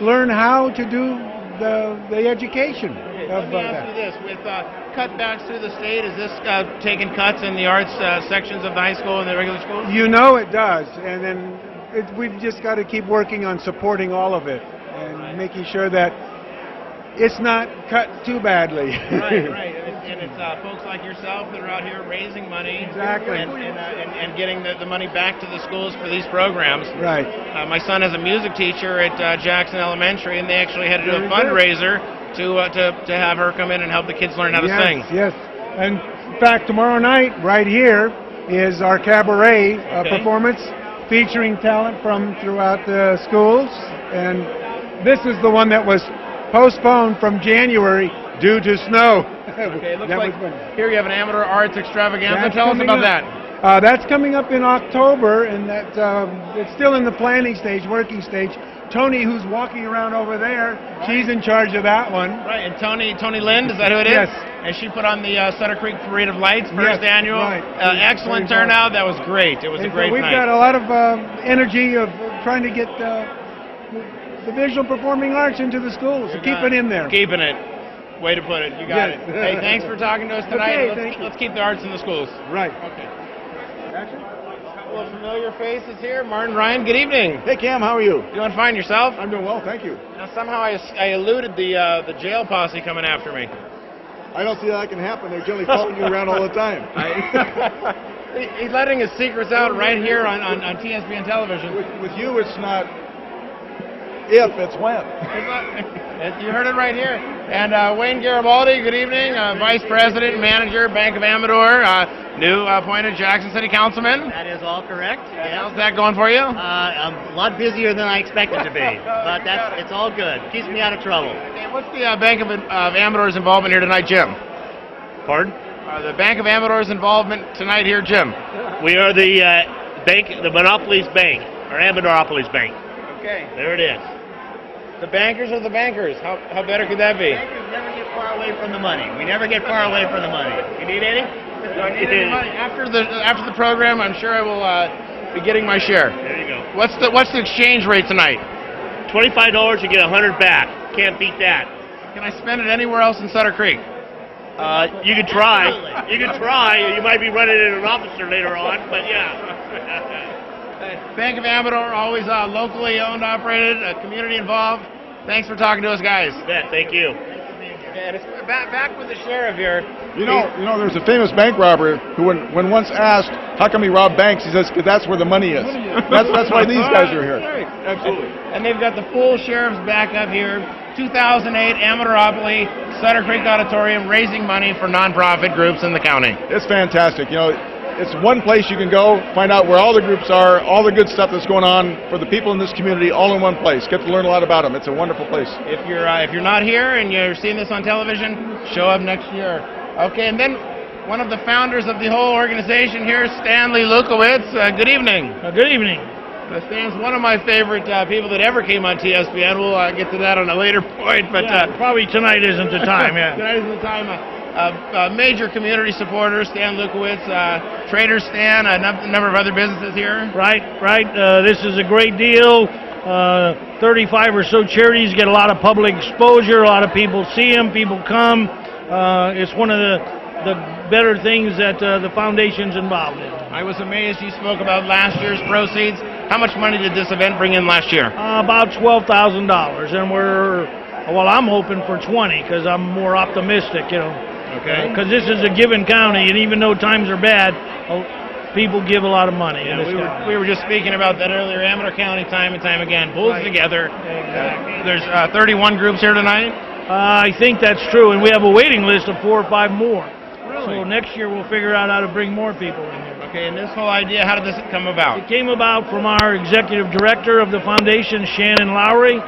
learn how to do the education. Okay, let me ask you this, with cutbacks through the state, is this taking cuts in the arts sections of the high school and the regular schools? You know it does, and then we've just got to keep working on supporting all of it and making sure that it's not cut too badly. Right. And it's folks like yourself that are out here raising money. Exactly. And getting the money back to the schools for these programs. Right. My son is a music teacher at Jackson Elementary, and they actually had to do a fundraiser to have her come in and help the kids learn how to sing. Yes. And in fact, tomorrow night, right here, is our cabaret performance featuring talent from throughout the schools. And this is the one that was postponed from January due to snow. Okay, it looks like here you have an Amador Arts Extravaganza. Tell us about that. That's coming up in October, and that it's still in the planning stage, working stage. Tony, who's walking around over there, she's in charge of that one. Right, and Tony Lind, is that who it is? Yes. And she put on the Sutter Creek Parade of Lights, first annual. Right. Excellent turnout. That was great. It was a great night. We've got a lot of energy of trying to get the visual performing arts into the schools. So keep it in there. Keeping it. Way to put it. You got it. Hey, thanks for talking to us tonight. Okay, let's keep the arts in the schools. Right. Okay. A couple of familiar faces here. Martin, Ryan, good evening. Hey, Cam, how are you? Doing fine yourself? I'm doing well, thank you. Now, somehow I eluded the jail posse coming after me. I don't see how that can happen. They're generally following you around all the time. He's letting his secrets out right here on TSPN television. With you, it's not if, it's when. You heard it right here. And Wayne Garibaldi, good evening, Vice President and Manager, Bank of Amador, new appointed Jackson City Councilman. That is all correct. How's that going for you? I'm a lot busier than I expected to be, but it's all good. Keeps me out of trouble. Okay, what's the Bank of Amador's involvement here tonight, Jim? Pardon? The Bank of Amador's involvement tonight here, Jim. We are the bank, the Monopolies Bank, or Amadoropoly Bank. Okay. There it is. The bankers of the bankers. How better could that be? Bankers never get far away from the money. We never get far away from the money. You need any? I need any money. After the program, I'm sure I will be getting my share. There you go. What's the exchange rate tonight? $25, you get 100 back. Can't beat that. Can I spend it anywhere else in Sutter Creek? You could try. You could try. You might be running into an officer later on, but yeah. Bank of Amador, always locally owned, operated, community involved. Thanks for talking to us, guys. Yeah, thank you. And it's back with the sheriff here. You know, there's a famous bank robber who, when once asked, how come he robbed banks, he says, because that's where the money is. That's why these guys are here. Right. Absolutely. And they've got the full sheriff's back up here. 2008 Amadoropoly Sutter Creek Auditorium raising money for nonprofit groups in the county. It's fantastic. You know, it's one place you can go, find out where all the groups are, all the good stuff that's going on for the people in this community, all in one place. Get to learn a lot about them. It's a wonderful place. If you're not here and you're seeing this on television, show up next year. Okay, and then one of the founders of the whole organization here, Stanley Lukowitz. Good evening. Good evening. Stan's one of my favorite people that ever came on TSPN. We'll get to that on a later point, but probably tonight isn't the time. Yeah, tonight isn't the time. Major community supporter, Stan Lukowitz, Trader Stan, a number of other businesses here. Right. This is a great deal. 35 or so charities get a lot of public exposure. A lot of people see them. People come. It's one of the better things that the foundation's involved in. I was amazed you spoke about last year's proceeds. How much money did this event bring in last year? About $12,000, and I'm hoping for 20 because I'm more optimistic, you know. Okay. Because this is a given county, and even though times are bad, people give a lot of money. Yeah, we were just speaking about that earlier. Amador County, time and time again, pulls together. Exactly. There's 31 groups here tonight. I think that's true, and we have a waiting list of 4 or 5 more. Really? So next year we'll figure out how to bring more people in here. Okay, and this whole idea, how did this come about? It came about from our executive director of the foundation, Shannon Lowry.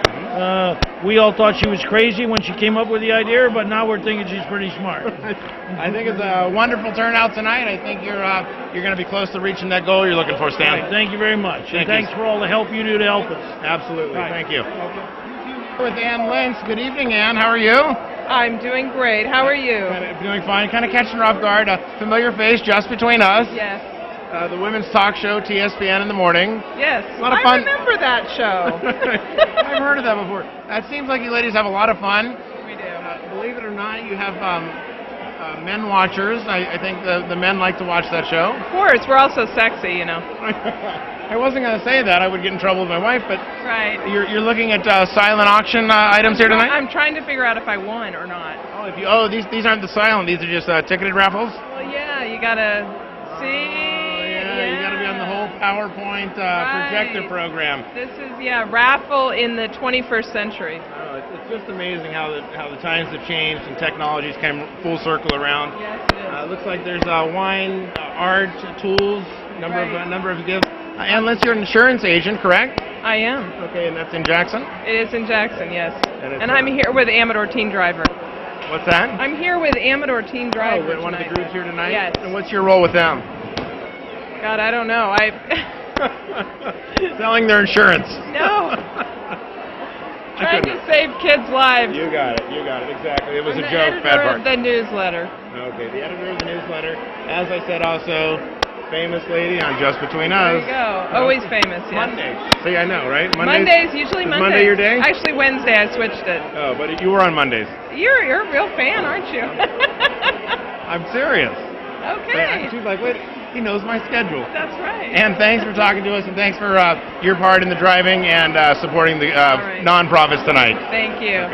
We all thought she was crazy when she came up with the idea, but now we're thinking she's pretty smart. I think it's a wonderful turnout tonight. I think you're going to be close to reaching that goal you're looking for, Stan. Right, thank you very much. Thank Thanks you. for all the help you do to help us. Absolutely. Right. Thank you. With Ann Lentz. Good evening, Ann. How are you? I'm doing great. How are you? Doing fine. Kind of catching her off guard. A familiar face just between us. Yes. The women's talk show, TSPN in the morning. Yes. A lot of fun. I remember that show. I've heard of that before. It seems like you ladies have a lot of fun. We do. Believe it or not, you have men watchers. I think the men like to watch that show. Of course. We're also sexy, you know. I wasn't going to say that. I would get in trouble with my wife, but Right. you're looking at silent auction items here tonight? I'm trying to figure out if I won or not. These aren't the silent. These are just ticketed raffles? Well, yeah, you gotta see. Yeah, you got to be on the whole PowerPoint projector program. This is raffle in the 21st century. Oh, it's just amazing how the times have changed and technology's come full circle around. Yes, it is. Looks like there's wine, art, tools, number of gifts. Ann Lentz, you're an insurance agent, correct? I am. Okay, and that's in Jackson? It is in Jackson, yes. And I'm here with Amador Teen Driver. What's that? I'm here with Amador Teen Driver. One of the groups here tonight? Yes. And what's your role with them? God, I don't know. Selling their insurance. No. Trying to save kids' lives. You got it, exactly. It was I'm a the joke, editor bad part. of the newsletter. Okay, the editor of the newsletter. As I said, also famous lady on Just Between Us. There you go. Always famous, yes. Monday. See, I know, right? Mondays, usually is Mondays. Monday your day? Actually, Wednesday I switched it. Oh, but you were on Mondays. You're a real fan, aren't you? I'm serious. Okay. She's like, wait, he knows my schedule. That's right. And thanks for talking to us, and thanks for your part in the driving and supporting the nonprofits tonight. Thank you.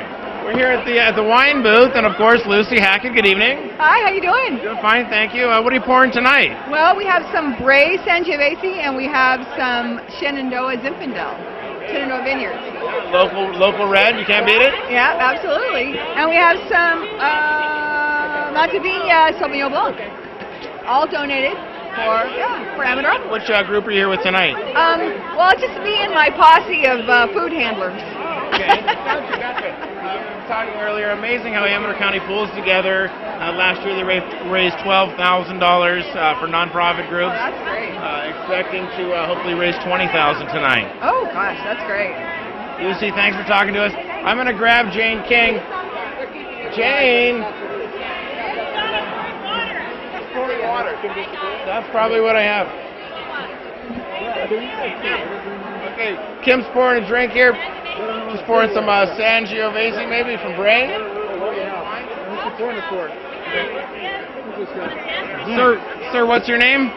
We're here at the wine booth, and of course, Lucy Hackett. Good evening. Hi, how you doing? Doing fine, thank you. What are you pouring tonight? Well, we have some Bray Sangiovese, and we have some Shenandoah Zinfandel, Shenandoah Vineyards. Local red, you can't beat it? Yeah, absolutely. And we have some Montevina Sauvignon Blanc, all donated for Amador. Which group are you here with tonight? Well, it's just me and my posse of food handlers. Okay, gotcha. We were talking earlier, amazing how Amador County pulls together. Last year they raised $12,000 for nonprofit groups. Oh, that's great. Expecting to hopefully raise $20,000 tonight. Oh, gosh, that's great. Lucy, thanks for talking to us. I'm going to grab Jane King. Jane! That's probably what I have. Okay, Kim's pouring a drink here. She's pouring some Sangiovese maybe from Bray. Sir, what's your name?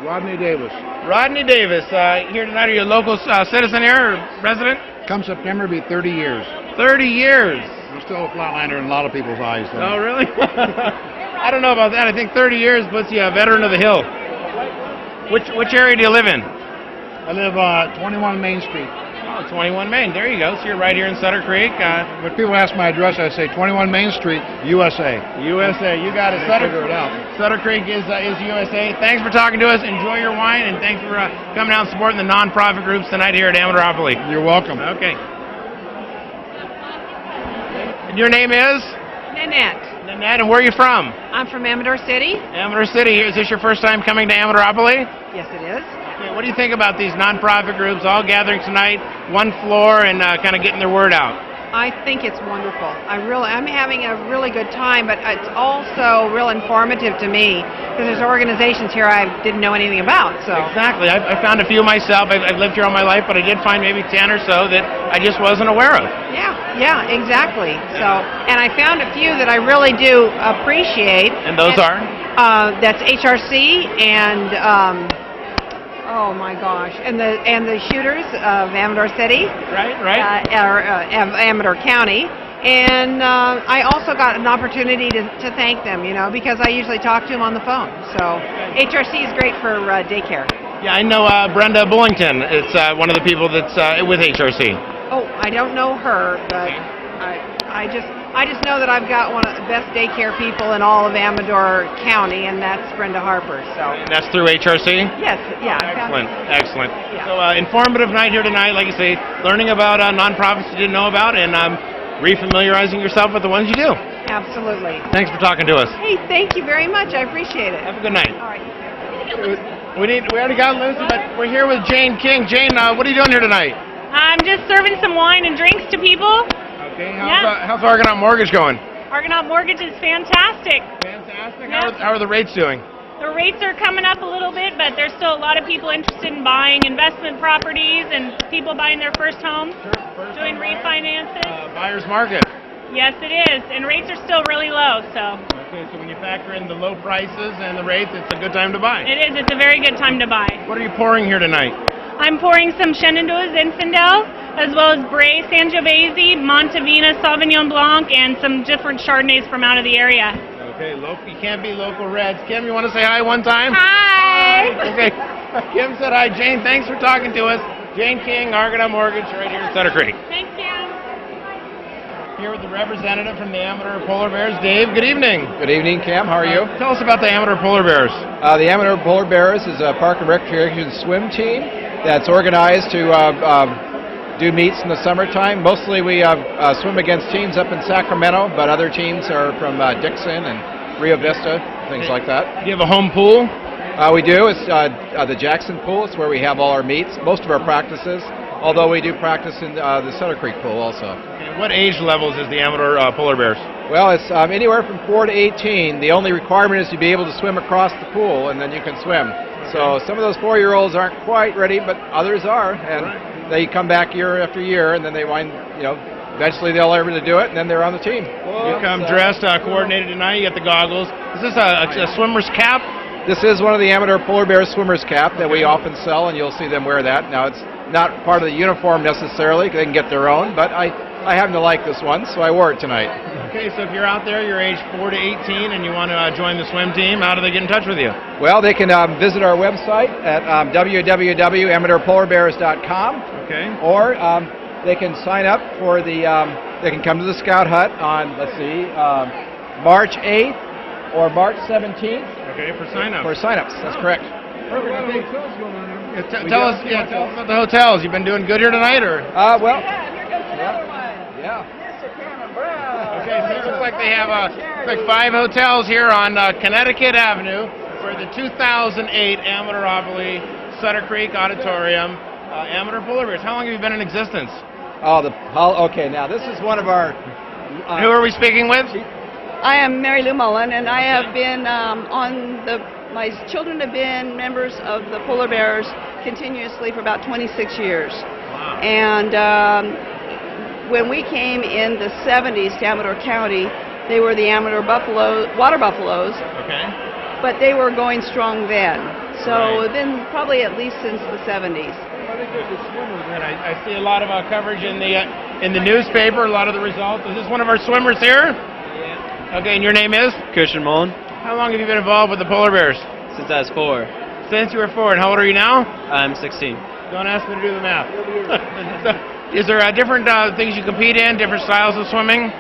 Rodney Davis. Rodney Davis. Here tonight, are you a local citizen here or resident? Come September, it'll be 30 years. 30 years. I'm still a flatlander in a lot of people's eyes, though. Oh, really? I don't know about that. I think 30 years puts you a veteran of the hill. Which area do you live in? I live 21 Main Street. Oh, 21 Main. There you go. So you're right here in Sutter Creek. When people ask my address, I say 21 Main Street, USA. USA. You got it. Figure it out. Sutter Creek is USA. Thanks for talking to us. Enjoy your wine, and thanks for coming out and supporting the nonprofit groups tonight here at Amadoropoly. You're welcome. Okay. And your name is? Nanette. Nanette, and where are you from? I'm from Amador City. Amador City. Is this your first time coming to Amadoropoly? Yes, it is. Okay, what do you think about these nonprofit groups all gathering tonight, one floor, and kind of getting their word out? I think it's wonderful. I'm having a really good time, but it's also real informative to me because there's organizations here I didn't know anything about. So exactly, I found a few myself. I've lived here all my life, but I did find maybe 10 or so that I just wasn't aware of. Yeah, exactly. So, and I found a few that I really do appreciate. And those are? That's HRC and. Oh my gosh! And the shooters of Amador City, right, Amador County, and I also got an opportunity to thank them, because I usually talk to them on the phone. So HRC is great for daycare. Yeah, I know Brenda Bullington. It's one of the people that's with HRC. Oh, I don't know her, but I just I just know that I've got one of the best daycare people in all of Amador County, and that's Brenda Harper. So. And that's through HRC? Yes, yeah. Excellent, excellent. Yeah. So informative night here tonight, like you say, learning about nonprofits you didn't know about, and refamiliarizing yourself with the ones you do. Absolutely. Thanks for talking to us. Hey, thank you very much. I appreciate it. Have a good night. All right. We already got Lucy, but we're here with Jane King. Jane, what are you doing here tonight? I'm just serving some wine and drinks to people. Okay, how's Argonaut Mortgage going? Argonaut Mortgage is fantastic. Fantastic? Yep. How are the rates doing? The rates are coming up a little bit, but there's still a lot of people interested in buying investment properties and people buying their first homes, doing refinances. Buyer's market. Yes, it is, and rates are still really low, so. Okay, so when you factor in the low prices and the rates, it's a good time to buy. It is, it's a very good time to buy. What are you pouring here tonight? I'm pouring some Shenandoah Zinfandel, as well as Bray Sangiovese, Montevina Sauvignon Blanc, and some different Chardonnays from out of the area. Okay, you can't be local reds. Kim, you want to say hi one time? Hi! Okay, Kim said hi. Jane, thanks for talking to us. Jane King, Argonaut Mortgage, right here in Sutter Creek. Thanks, Kim. Here with the representative from the Amador Polar Bears, Dave. Good evening. Good evening, Cam. How are you? Tell us about the Amador Polar Bears. The Amador Polar Bears is a park and recreation swim team that's organized to do meets in the summertime. Mostly we swim against teams up in Sacramento, but other teams are from Dixon and Rio Vista, things like that. Do you have a home pool? We do. It's the Jackson Pool. It's where we have all our meets, most of our practices, although we do practice in the Sutter Creek Pool also. And what age levels is the Amador Polar Bears? Well, it's anywhere from 4 to 18. The only requirement is to be able to swim across the pool, and then you can swim. So some of those 4-year-olds aren't quite ready, but others are, and they come back year after year, and then they wind, eventually they'll learn to do it, and then they're on the team. You come dressed, coordinated tonight. You got the goggles. Is this a swimmer's cap? This is one of the Amador Polar Bears swimmer's cap that we often sell, and you'll see them wear that. Now, it's not part of the uniform necessarily. They can get their own, but I happen to like this one, so I wore it tonight. Okay, so if you're out there, you're age 4 to 18, and you want to join the swim team, how do they get in touch with you? Well, they can visit our website at www.amadorpolarbears.com. Okay. Or they can sign up for they can come to the Scout Hut on, March 8th or March 17th. Okay, for sign-ups. For sign-ups, that's correct. Perfect. Tell us about the hotels. You've been doing good here tonight, or? Well. Yeah. Okay, so it looks like they have 5 hotels here on Connecticut Avenue for the 2008 Amadoropoly Sutter Creek Auditorium Amador Polar Bears. How long have you been in existence? Okay, now this is one of our... Who are we speaking with? I am Mary Lou Mullen, and I have been my children have been members of the Polar Bears continuously for about 26 years. Wow. And when we came in the 70s to Amador County, they were the Amador Water Buffaloes. Okay. But they were going strong then. So then probably at least since the 70s. I see a lot of coverage in the newspaper, a lot of the results. Is this one of our swimmers here? Yeah. Okay, and your name is? Christian Mullen. How long have you been involved with the Polar Bears? Since I was 4. Since you were 4, and how old are you now? I'm 16. Don't ask me to do the math. Is there different things you compete in, different styles of swimming?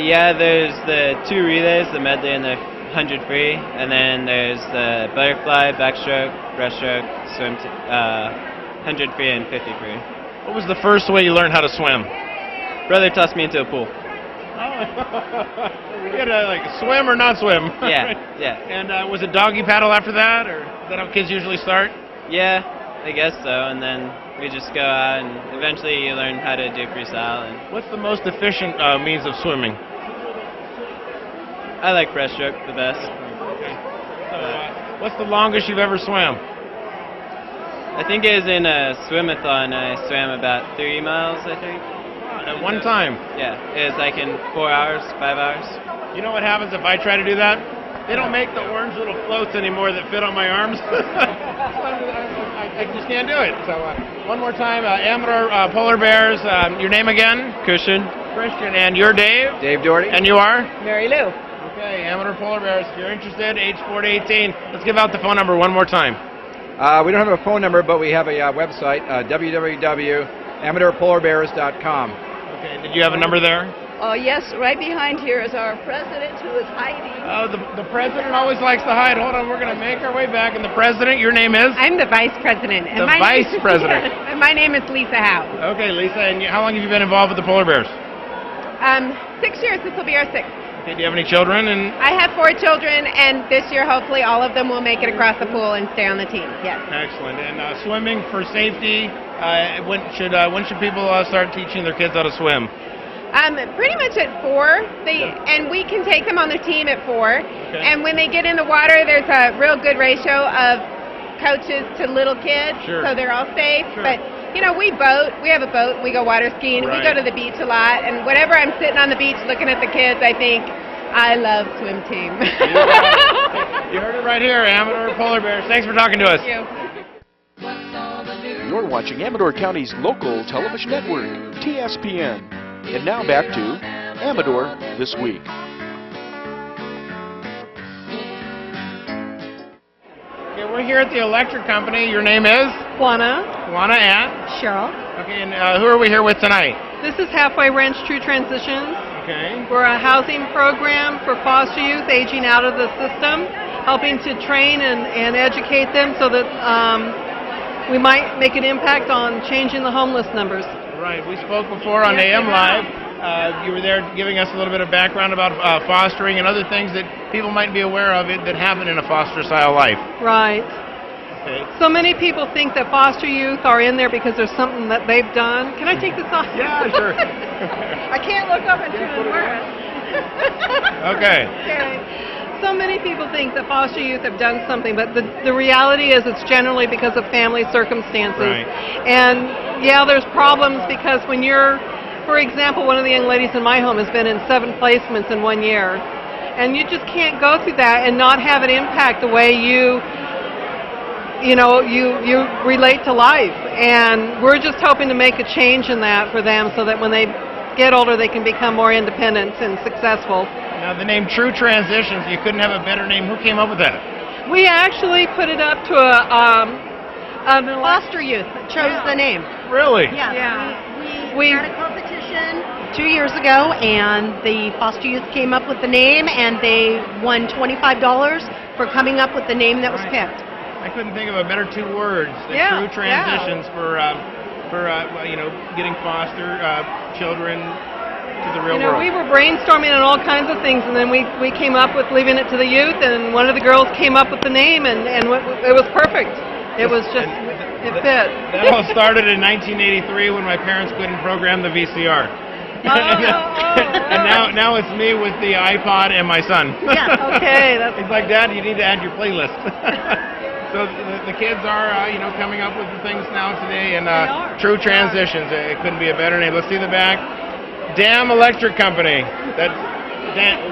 Yeah, there's the 2 relays, the medley and the 100 free, and then there's the butterfly, backstroke, breaststroke, 100 free and 50 free. What was the first way you learned how to swim? Brother tossed me into a pool. You had to swim or not swim? Yeah, right? Yeah. And was it doggy paddle after that, or is that how kids usually start? Yeah, I guess so, and then we just go out and eventually you learn how to do freestyle. And what's the most efficient means of swimming? I like breaststroke the best. Okay. So, what's the longest you've ever swam? I think it was in a swim-a-thon. I swam about 3 miles, I think. At one time? Yeah, it was like in 4 hours, 5 hours. You know what happens if I try to do that? They don't make the orange little floats anymore that fit on my arms. I just can't do it. So one more time, Amador Polar Bears. Your name again? Christian. And you're Dave? Dave Doherty. And you are? Mary Lou. Okay, Amador Polar Bears. If you're interested, age 4 to 18. Let's give out the phone number one more time. We don't have a phone number, but we have a website, www.amadorpolarbears.com. Okay, did you have a number there? Yes, right behind here is our president who is hiding. Oh, the president always likes to hide. Hold on, we're going to make our way back. And the president, your name is? I'm the vice president. The vice president. Yes, and my name is Lisa Howe. Okay, Lisa, and how long have you been involved with the Polar Bears? 6 years. This will be our 6th. Okay, do you have any children? And I have 4 children, and this year, hopefully, all of them will make it across the pool and stay on the team. Yes. Excellent. And swimming for safety. When should people start teaching their kids how to swim? Pretty much at 4. And we can take them on the team at 4. Okay. And when they get in the water, there's a real good ratio of coaches to little kids, so they're all safe. Sure. But you know, we boat. We have a boat. We go water skiing. Right. We go to the beach a lot. And whenever I'm sitting on the beach looking at the kids, I think, I love swim team. You heard it right here, Amador Polar Bears. Thanks for talking to us. Thank you. You're watching Amador County's local television network, TSPN. And now back to Amador This Week. Okay, we're here at the electric company. Your name is? Juana. Juana and? Cheryl. Okay, and who are we here with tonight? This is Halfway Ranch True Transitions. Okay. We're a housing program for foster youth aging out of the system, helping to train and educate them so that we might make an impact on changing the homeless numbers. Right. We spoke before on AM Live. You were there giving us a little bit of background about fostering and other things that people might be aware of that happen in a foster-style life. Right. Okay. So many people think that foster youth are in there because there's something that they've done. Can I take this off? Yeah, sure. I can't look up and too embarrassed. Okay. So many people think that foster youth have done something, but the reality is it's generally because of family circumstances. Right. And yeah, there's problems because when you're, for example, one of the young ladies in my home has been in 7 placements in 1 year. And you just can't go through that and not have an impact the way you relate to life. And we're just hoping to make a change in that for them so that when they get older they can become more independent and successful. Now the name True Transitions, you couldn't have a better name. Who came up with that? We actually put it up to a foster youth chose the name. Really? Yeah. We had a competition 2 years ago, and the foster youth came up with the name, and they won $25 for coming up with the name that was picked. I couldn't think of a better 2 words than True Transitions for getting foster children to the real world. We were brainstorming on all kinds of things, and then we came up with leaving it to the youth, and one of the girls came up with the name, and it was perfect. It was just, it fit. That all started in 1983 when my parents couldn't program the VCR. And now it's me with the iPod and my son. Yeah. Okay. He's like, Dad, you need to add your playlist. So the kids are, coming up with the things now today, and True Transitions. It couldn't be a better name. Let's see the back. Dam Electric Company. That's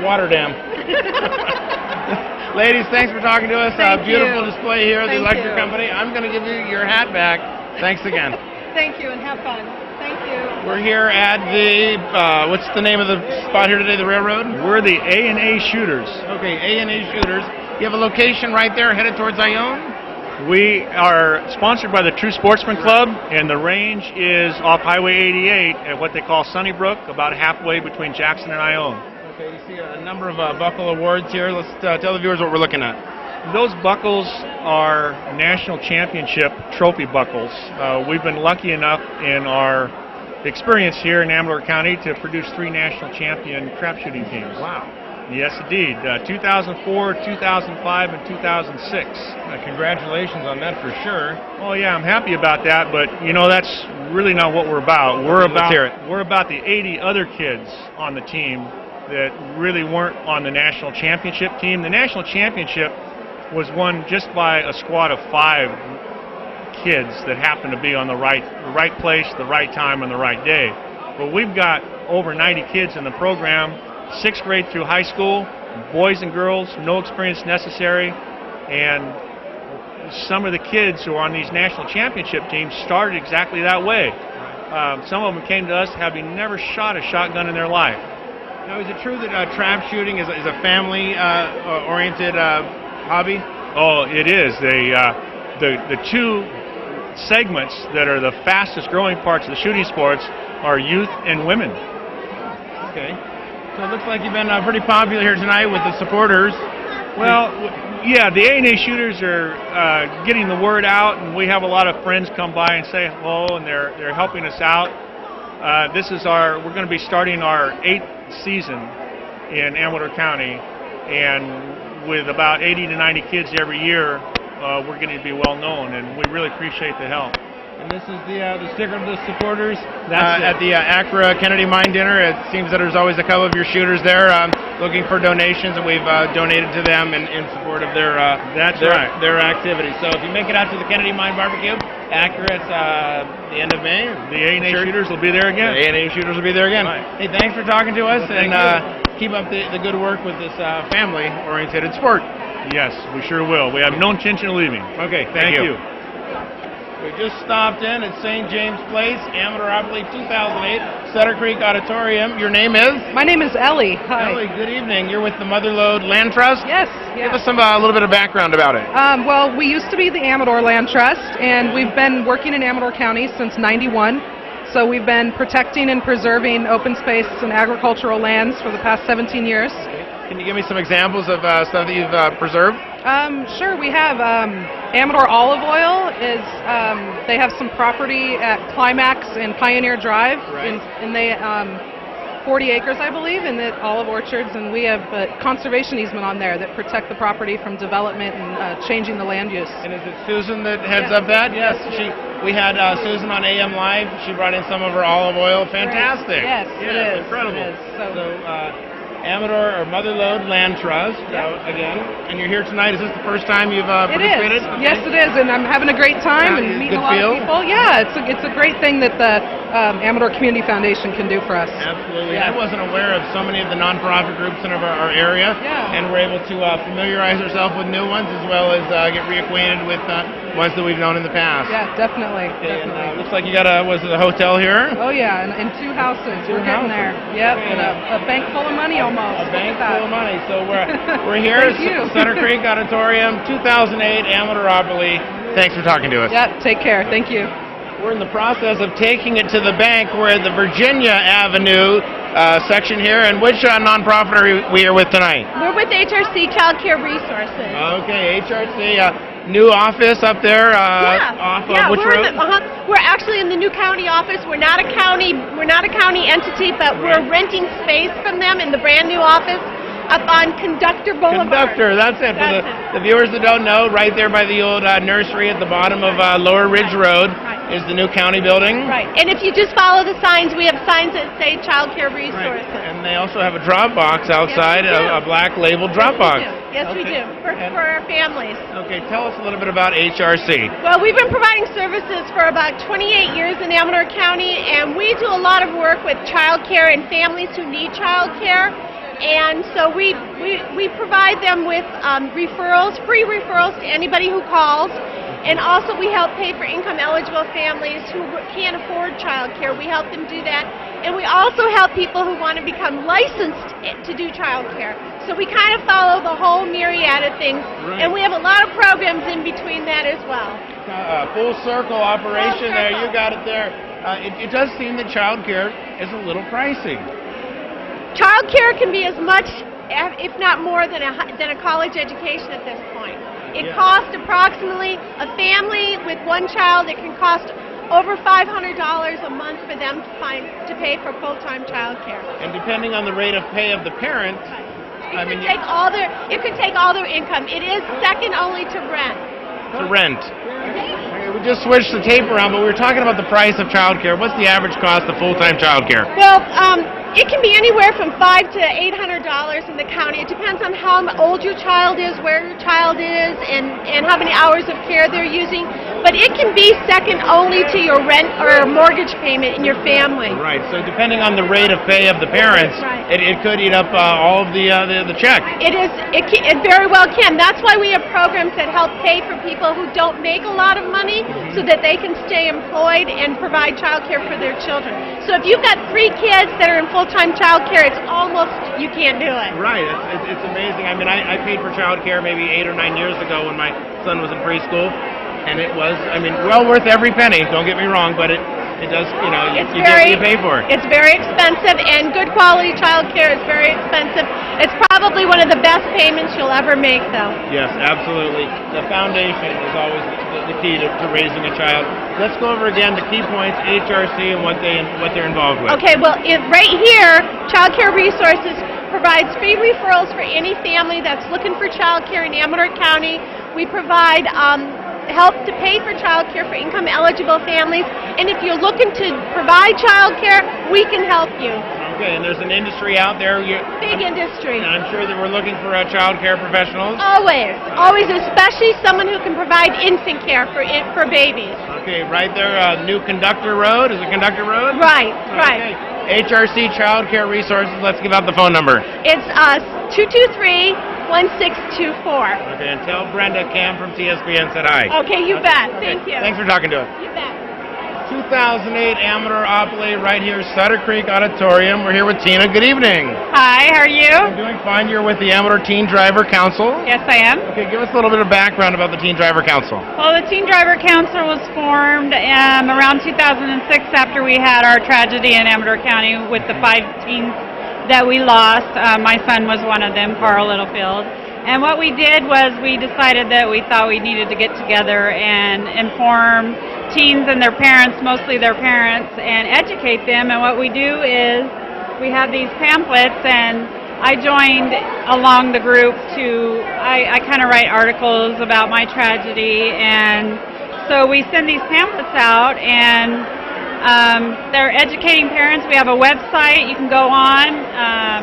water dam. Ladies, thanks for talking to us. Beautiful display here at the Electric Company. I'm going to give you your hat back. Thanks again. Thank you, and have fun. Thank you. We're here at the, what's the name of the spot here today, the railroad? We're the A&A Shooters. Okay, A&A Shooters. You have a location right there headed towards Ione? We are sponsored by the True Sportsman Club, and the range is off Highway 88 at what they call Sunnybrook, about halfway between Jackson and Ione. Okay, you see a number of buckle awards here. Let's tell the viewers what we're looking at. Those buckles are national championship trophy buckles. We've been lucky enough in our experience here in Amador County to produce 3 national champion crap shooting teams. Wow. Yes, indeed. 2004, 2005, and 2006. Congratulations on that for sure. Oh yeah, I'm happy about that, but that's really not what we're about. We're about the 80 other kids on the team that really weren't on the national championship team. The national championship was won just by a squad of 5 kids that happened to be on the right place, the right time, and the right day. But we've got over 90 kids in the program, 6th grade through high school, boys and girls, no experience necessary, and some of the kids who are on these national championship teams started exactly that way. Some of them came to us having never shot a shotgun in their life. Now, is it true that trap shooting is a family-oriented hobby? Oh, it is. The 2 segments that are the fastest growing parts of the shooting sports are youth and women. Okay. So it looks like you've been pretty popular here tonight with the supporters. Well, yeah, the A&A shooters are getting the word out, and we have a lot of friends come by and say hello, and they're helping us out. We're going to be starting our 8th season in Amador County, and with about 80 to 90 kids every year, we're going to be well known, and we really appreciate the help. And this is the sticker of the supporters at the Accra Kennedy Mine Dinner. It seems that there's always a couple of your shooters there looking for donations, and we've donated to them in support of their activity. So if you make it out to the Kennedy Mine Barbecue, Accra, it's the end of May. The A&A shooters will be there again. The A&A shooters will be there again. Right. Hey, thanks for talking to us, and keep up the good work with this family-oriented sport. Yes, we sure will. We have no intention of leaving. Okay, thank you. you. We just stopped in at St. James Place, Amadoropoly 2008, Sutter Creek Auditorium. Your name is? My name is Ellie. Hi. Ellie, good evening. You're with the Motherlode Land Trust? Yes. Give us a little bit of background about it. Well, we used to be the Amador Land Trust, and we've been working in Amador County since '91. So we've been protecting and preserving open space and agricultural lands for the past 17 years. Can you give me some examples of stuff that you've preserved? Sure, we have Amador Olive Oil. They have some property at Climax and Pioneer Drive, and they 40 acres, I believe, in the olive orchards, and we have a conservation easement on there that protect the property from development and changing the land use. And is it Susan that heads up that? Yes, we had Susan on AM Live. She brought in some of her olive oil. Fantastic. Yes, it is. Incredible. It is. So Amador or Motherlode Land Trust, again, and you're here tonight. Is this the first time you've participated? Okay. Yes, it is, and I'm having a great time and meeting a lot of people. Yeah, it's a great thing that the Amador Community Foundation can do for us. Absolutely. Yeah. I wasn't aware of so many of the nonprofit groups in our area, and we're able to familiarize ourselves with new ones as well as get reacquainted with ones that we've known in the past. Yeah, definitely. And looks like you got a hotel here? Oh yeah, and 2 houses. We're getting there. Yep, and a bank full of money almost. A bank full of money. So we're here at Sutter Creek Auditorium, 2008, Amadoropoly. Thanks for talking to us. Yep, take care. Thank you. We're in the process of taking it to the bank. We're at the Virginia Avenue section here. And which nonprofit are we here with tonight? We're with HRC Child Care Resources. Okay, HRC. New office up there off of which road? We're actually in the new county office. We're not a county entity, but we're renting space from them in the brand new office up on Conductor Boulevard. Conductor, that's it. For the viewers that don't know, right there by the old nursery at the bottom of Lower Ridge Road is the new county building. Right, and if you just follow the signs, we have signs that say Child Care Resources. Right. And they also have a drop box outside, a black labeled drop box. Yes, we do, for our families. Okay, tell us a little bit about HRC. Well, we've been providing services for about 28 years in Amador County, and we do a lot of work with child care and families who need child care. And so we provide them with referrals, free referrals to anybody who calls. And also we help pay for income-eligible families who can't afford child care. We help them do that. And we also help people who want to become licensed to do child care. So we kind of follow the whole myriad of things. Right. And we have a lot of programs in between that as well. Full circle operation there. You got it there. It does seem that child care is a little pricey. Child care can be as much, if not more, than a college education at this point. It costs approximately, a family with one child, it can cost over $500 a month for them to pay for full-time child care. And depending on the rate of pay of the parent, it could take all their income. It is second only to rent. To rent. Okay, we just switched the tape around, but we were talking about the price of child care. What's the average cost of full-time child care? Well, it can be anywhere from $500 to $800 in the county. It depends on how old your child is, where your child is, and how many hours of care they're using. But it can be second only to your rent or mortgage payment in your family. Right. So depending on the rate of pay of the parents, it could eat up all of the check. It very well can. That's why we have programs that help pay for people who don't make a lot of money, so that they can stay employed and provide child care for their children. So if you've got 3 kids that are in full-time child care, it's almost, you can't do it. Right. It's amazing. I mean, I paid for child care maybe 8 or 9 years ago when my son was in preschool, and it was, I mean, well worth every penny, don't get me wrong, but it does, you know, you pay for it. It's very expensive, and good quality child care is very expensive. It's probably one of the best payments you'll ever make, though. Yes, absolutely. The foundation is always the key to raising a child. Let's go over again the key points, HRC, and what they're involved with. Okay, well, right here, Child Care Resources provides free referrals for any family that's looking for child care in Amador County. We provide help to pay for child care for income-eligible families, and if you're looking to provide child care, we can help you. Okay, and there's an industry out there. Big industry. I'm sure that we're looking for child care professionals. Always, especially someone who can provide infant care for babies. Okay, right there, New Conductor Road. Is it Conductor Road? Right. HRC Child Care Resources. Let's give out the phone number. It's 223-1624. Okay, and tell Brenda Cam from TSPN said hi. Okay, you bet. Thank you. Thanks for talking to us. You bet. 2008 Amadoropoly right here, Sutter Creek Auditorium. We're here with Tina. Good evening. Hi, how are you? I'm doing fine. You're with the Amador Teen Driver Council. Yes, I am. Okay, give us a little bit of background about the Teen Driver Council. Well, the Teen Driver Council was formed around 2006 after we had our tragedy in Amador County with the 5 teens that we lost. My son was one of them, Carl Littlefield. And what we did was we decided that we thought we needed to get together and inform teens and their parents, mostly their parents, and educate them. And what we do is we have these pamphlets, and I joined along the group I kind of write articles about my tragedy, and so we send these pamphlets out, and they're educating parents. We have a website you can go on.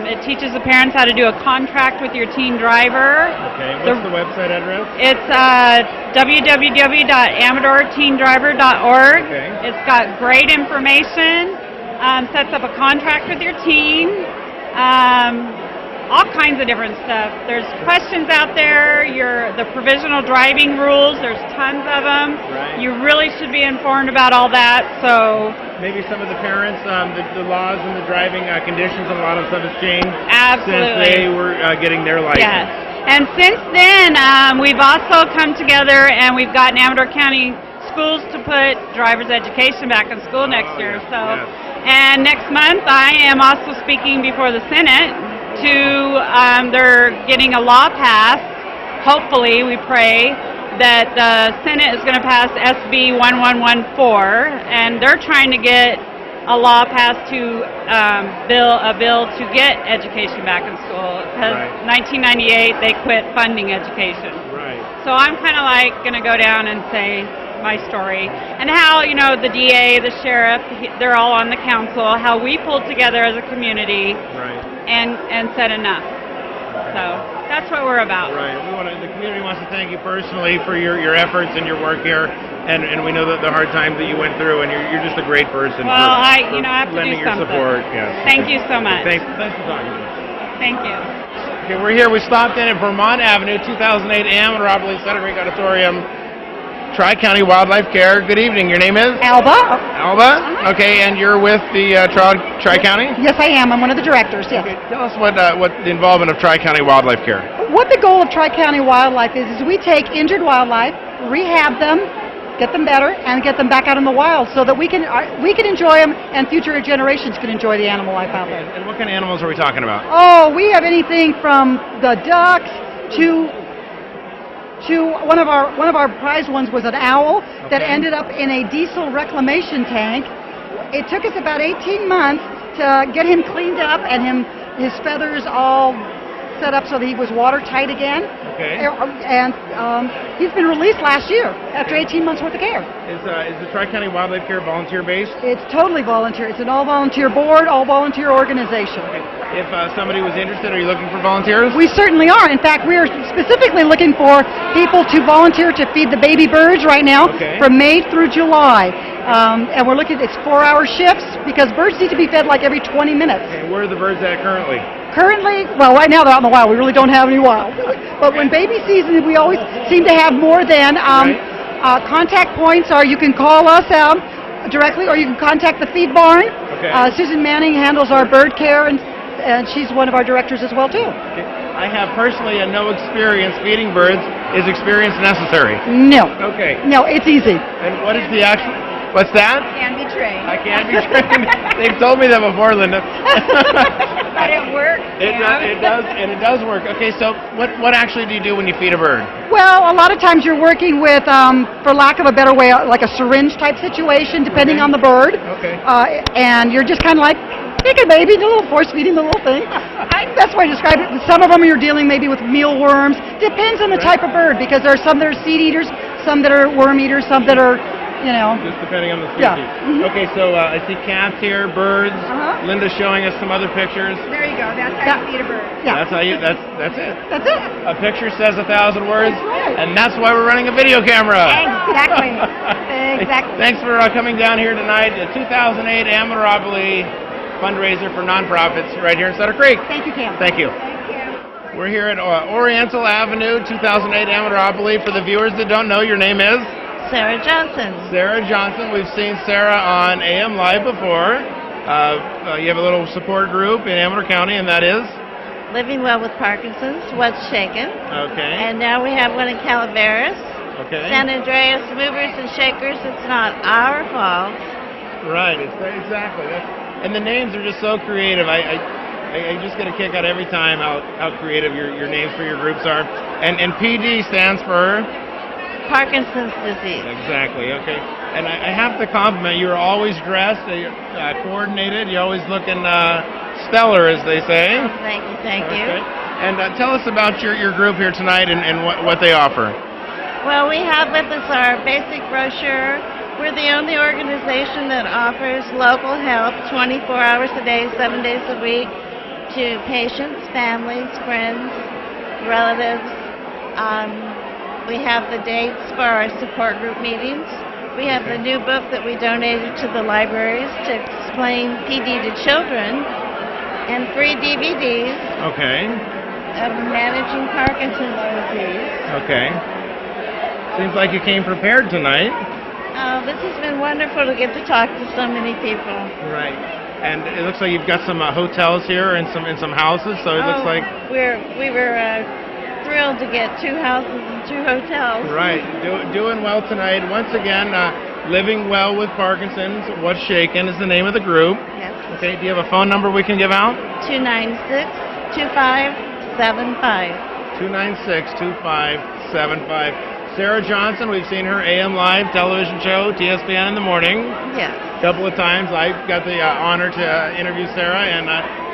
It teaches the parents how to do a contract with your teen driver. Okay, what's the website address? It's www.amadorteendriver.org. Okay. It's got great information, sets up a contract with your teen, all kinds of different stuff. There's questions out there, the provisional driving rules, there's tons of them. Right. You really should be informed about all that. So maybe some of the parents, the laws and the driving conditions and a lot of stuff has changed. Absolutely. Since they were getting their license. Yes. And since then, we've also come together and we've gotten Amador County schools to put driver's education back in school next year. And next month I am also speaking before the Senate they're getting a law passed. Hopefully, we pray that the Senate is going to pass SB 1114, and they're trying to get a law passed to a bill to get education back in school, because 1998 they quit funding education. Right. So I'm kind of like going to go down and say my story, and how, you know, the DA, the sheriff, they're all on the council, how we pulled together as a community. Right. And said enough. So that's what we're about. Right. The community wants to thank you personally for your efforts and your work here, and we know that the hard times that you went through, and you're just a great person. Well, I have to lending do your something. support. Yes. Thank you so much. Thanks for talking to us. Thank you. Okay, we're here. We stopped in at Vermont Avenue, 2008 Amadoropoly Sutter Creek Auditorium. Tri-County Wildlife Care. Good evening. Your name is? Alba. Alba? Okay, and you're with the Tri-County? Yes, I am. I'm one of the directors, yes. Okay, tell us what the involvement of Tri-County Wildlife Care. What the goal of Tri-County Wildlife is we take injured wildlife, rehab them, get them better, and get them back out in the wild so that we can enjoy them and future generations can enjoy the animal life out there. And what kind of animals are we talking about? Oh, we have anything from the ducks to one of our prize ones was an owl that ended up in a diesel reclamation tank. It took us about 18 months to get him cleaned up and his feathers all set up so that he was watertight again. Okay. And he's been released last year after 18 months worth of care. Is the Tri-County Wildlife Care volunteer-based? It's totally volunteer. It's an all-volunteer board, all-volunteer organization. Okay. If somebody was interested, are you looking for volunteers? We certainly are. In fact, we are specifically looking for people to volunteer to feed the baby birds right now from May through July. And we're looking, it's 4-hour shifts because birds need to be fed like every 20 minutes. Okay, where are the birds at currently? Currently, well, right now they're out in the wild. We really don't have any wild. But when baby season, we always seem to have more than. Contact points are you can call us directly or you can contact the feed barn. Okay. Susan Manning handles our bird care and she's one of our directors as well, too. Okay. I have personally no experience feeding birds. Is experience necessary? No. Okay. No, it's easy. And what is the actual... What's that? Can be trained. I can be trained. They've told me that before, Linda. But it works. It does work. Okay, so what actually do you do when you feed a bird? Well, a lot of times you're working with, for lack of a better way, like a syringe type situation, depending on the bird. Okay. And you're just kind of like, take it, baby, do a little force feeding the little thing. That's why I describe it. Some of them you're dealing maybe with mealworms. Depends on the type of bird, because there are some that are seed eaters, some that are worm eaters, some that are, you know. Just depending on the species. Yeah. Okay, so I see cats here, birds. Linda's showing us some other pictures. There you go. That's how you feed a bird. Yeah. That's how you. That's it. That's it. A picture says 1,000 words, and that's why we're running a video camera. Exactly. Exactly. Thanks for coming down here tonight. The 2008 Amadoropoly Fundraiser for Nonprofits right here in Sutter Creek. Thank you, Cam. Thank you. We're here at Oriental Avenue, 2008 Amadoropoly. For the viewers that don't know, your name is? Sarah Johnson. Sarah Johnson. We've seen Sarah on AM Live before. You have a little support group in Amador County, and that is? Living Well with Parkinson's, What's Shaken. Okay. And now we have one in Calaveras. Okay. San Andreas Movers and Shakers. It's not our fault. Right. Exactly. And the names are just so creative. I just get a kick out every time how creative your names for your groups are. And PD stands for? Parkinson's disease. Exactly. Okay. And I have to compliment you. You're always dressed, coordinated. You're always looking stellar, as they say. Oh, thank you. And tell us about your group here tonight and what they offer. Well, we have with us our basic brochure. We're the only organization that offers local help 24 hours a day, 7 days a week to patients, families, friends, relatives. We have the dates for our support group meetings. We have the new book that we donated to the libraries to explain PD to children, and free DVDs of managing Parkinson's disease. Okay. Seems like you came prepared tonight. Oh, this has been wonderful to get to talk to so many people. Right. And it looks like you've got some hotels here and some houses, so it looks like... We were thrilled to get 2 houses and 2 hotels. Right. Doing well tonight. Once again, Living Well with Parkinson's, What's Shaken is the name of the group. Yes. Okay, do you have a phone number we can give out? 296-2575. 296-2575. Sarah Johnson, we've seen her AM Live television show, TSPN in the morning. Yes. A couple of times. I got the honor to interview Sarah, and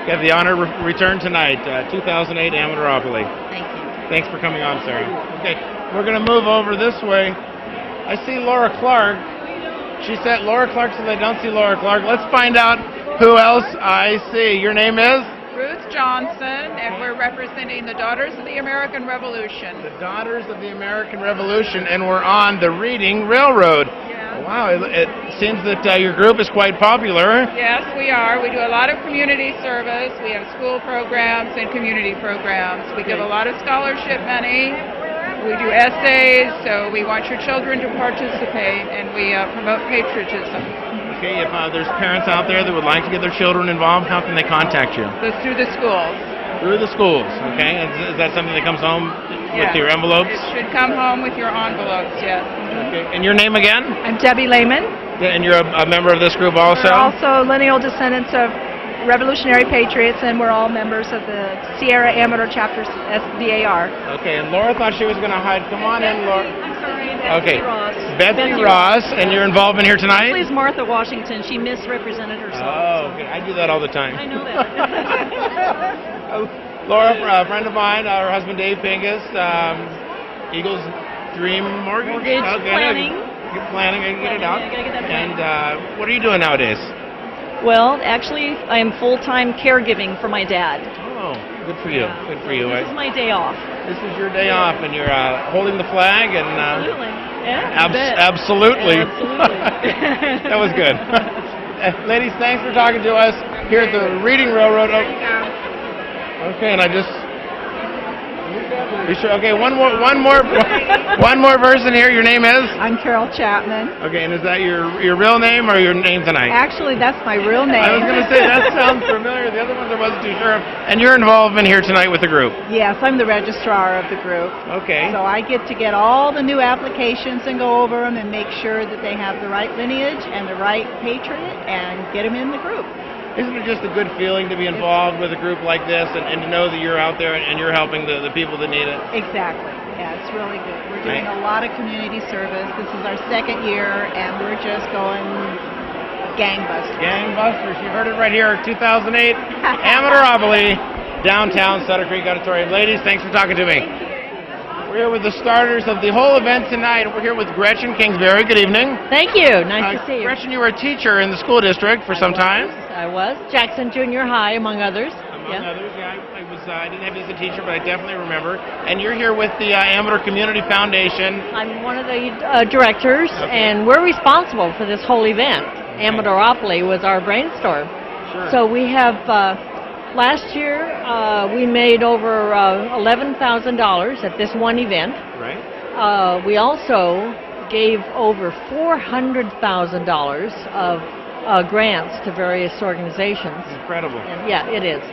got the honor to return tonight, 2008 Amadoropoly. Thank you. Thanks for coming on, Sarah. Okay, we're going to move over this way. I see Laura Clark. She said Laura Clark says I don't see Laura Clark. Let's find out who else I see. Your name is? Ruth Johnson, and we're representing the Daughters of the American Revolution. The Daughters of the American Revolution, and we're on the Reading Railroad. Yeah. Wow, it seems that your group is quite popular. Yes, we are. We do a lot of community service. We have school programs and community programs. We give a lot of scholarship money. We do essays, so we want your children to participate, and we promote patriotism. Okay, if there's parents out there that would like to get their children involved, how can they contact you? Through the schools. Through the schools, okay. Is that something that comes home with your envelopes? It should come home with your envelopes, yes. Okay, and your name again? I'm Debbie Lehman. And you're a member of this group also? We're also lineal descendants of Revolutionary Patriots, and we're all members of the Sierra Amador Chapter SDAR. Okay, and Laura thought she was going to hide. Come on in, Laura. I'm sorry, Okay, Ross. Betsy Ross, and your involvement here tonight? Please, Martha Washington. She misrepresented herself. Oh, okay. I do that all the time. I know that. Laura, a friend of mine, her husband Dave Pingus, Eagles Dream Mortgage. Planning. Planning, I can get it out. Yeah, I gotta get that and what are you doing nowadays? Well, actually, I am full-time caregiving for my dad. Oh, good for you. Good for you. This is my day off. This is your day off, and you're holding the flag, and absolutely, yeah, absolutely. Absolutely. That was good. Ladies, thanks for talking to us here at the Reading Railroad. Okay, and I just You sure? Okay, one more person here. Your name is? I'm Carol Chapman. Okay, and is that your real name or your name tonight? Actually, that's my real name. I was going to say, that sounds familiar. The other ones I wasn't too sure of. And your involvement here tonight with the group? Yes, I'm the registrar of the group. Okay. So I get to get all the new applications and go over them and make sure that they have the right lineage and the right patriot and get them in the group. Isn't it just a good feeling to be involved with a group like this and to know that you're out there and you're helping the people that need it? Exactly. Yeah, it's really good. We're doing a lot of community service. This is our second year, and we're just going gangbusters. Gangbusters. You heard it right here, 2008, Amadoropoly, downtown Sutter Creek Auditorium. Ladies, thanks for talking to me. We're here with the starters of the whole event tonight. We're here with Gretchen Kingsbury. Good evening. Thank you. Nice to see you. Gretchen, you were a teacher in the school district for some time. I was. Jackson Junior High, among others. Among others, yeah. I didn't have you as a teacher, but I definitely remember. And you're here with the Amador Community Foundation. I'm one of the directors, and we're responsible for this whole event. Amadoropoly was our brainstorm. Sure. So we have, last year, we made over $11,000 at this one event. Right. We also gave over $400,000 of grants to various organizations. Incredible. And yeah, it is.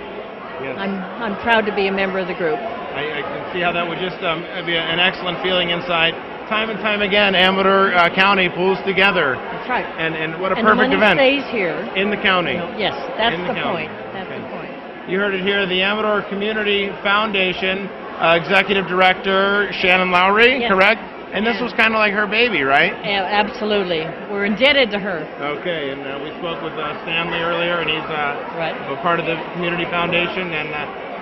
Yes. I'm proud to be a member of the group. I can see how that would just be an excellent feeling inside. Time and time again, Amador County pulls together. That's right. And what a and perfect the money event. stays here. In the county. Yes, that's in the county. point. That's the point. You heard it here, the Amador Community Foundation Executive Director Shannon Lowry, Yes. correct? And this was kind of like her baby, right? Absolutely. We're indebted to her. Okay, and we spoke with Stanley earlier, and he's a part of the Community Foundation. And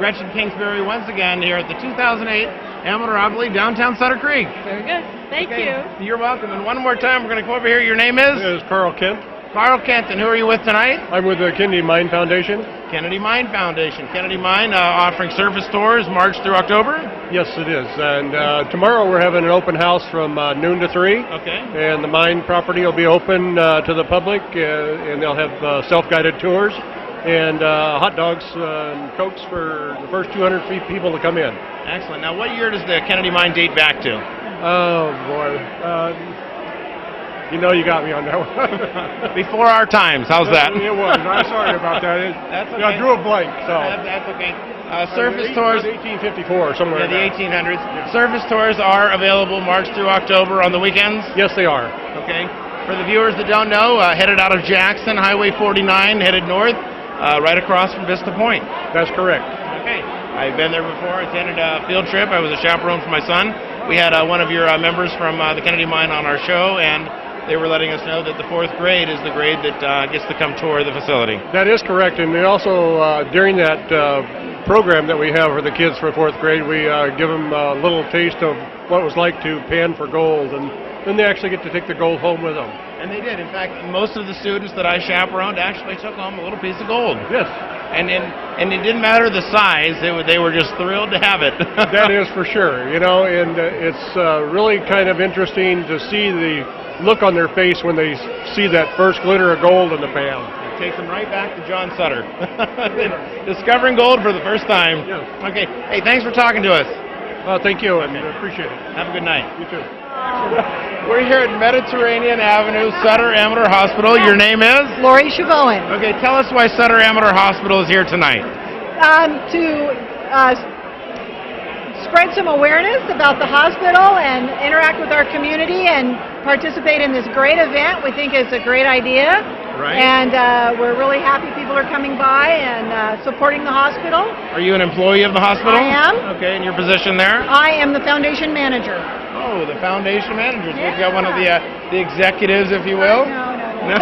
Gretchen Kingsbury once again here at the 2008 Amadoropoly, downtown Sutter Creek. Very good. Thank you. You're welcome. And one more time, we're going to come over here. Your name is? It is Carl Kent. Carl Kent, and who are you with tonight? I'm with the Kennedy Mine Foundation. Kennedy Mine Foundation. Kennedy Mine offering surface tours March through October? Yes, it is. And tomorrow we're having an open house from noon to 3. Okay. And the mine property will be open to the public, and they'll have self-guided tours and hot dogs and Cokes for the first 200 people to come in. Excellent. Now, what year does the Kennedy Mine date back to? Oh, boy. You know you got me on that one. Before our times. How's that? It was. I'm sorry about that. That's okay. I drew a blank. So. That's okay. Surface tours. 1854, somewhere. Yeah, the 1800s. Surface tours are available March through October on the weekends? Yes, they are. Okay. For the viewers that don't know, headed out of Jackson, Highway 49, headed north, right across from Vista Point. That's correct. Okay. I've been there before. I attended a field trip. I was a chaperone for my son. We had one of your members from the Kennedy Mine on our show, and they were letting us know that the 4th grade is the grade that gets to come tour the facility. That is correct, and they also, during that program that we have for the kids for 4th grade, we give them a little taste of what it was like to pan for gold, and then they actually get to take the gold home with them. And they did. In fact, most of the students that I chaperoned actually took home a little piece of gold. Yes. And it didn't matter the size; they were just thrilled to have it. That is for sure, you know, and it's really kind of interesting to see the look on their face when they see that first glitter of gold in the pan. It takes them right back to John Sutter. Discovering gold for the first time. Yes. Okay. Hey, thanks for talking to us. Thank you, and appreciate it. Have a good night. You too. We're here at Mediterranean Avenue, Sutter Amador Hospital. Your name is? Lori Chavoin. Okay, tell us why Sutter Amador Hospital is here tonight. To spread some awareness about the hospital and interact with our community and participate in this great event. We think it's a great idea. Right. And we're really happy people are coming by and supporting the hospital. Are you an employee of the hospital? I am. Okay, and your position there? I am the foundation manager. Oh, the foundation manager. Yeah. We've got one of the executives, if you will. No.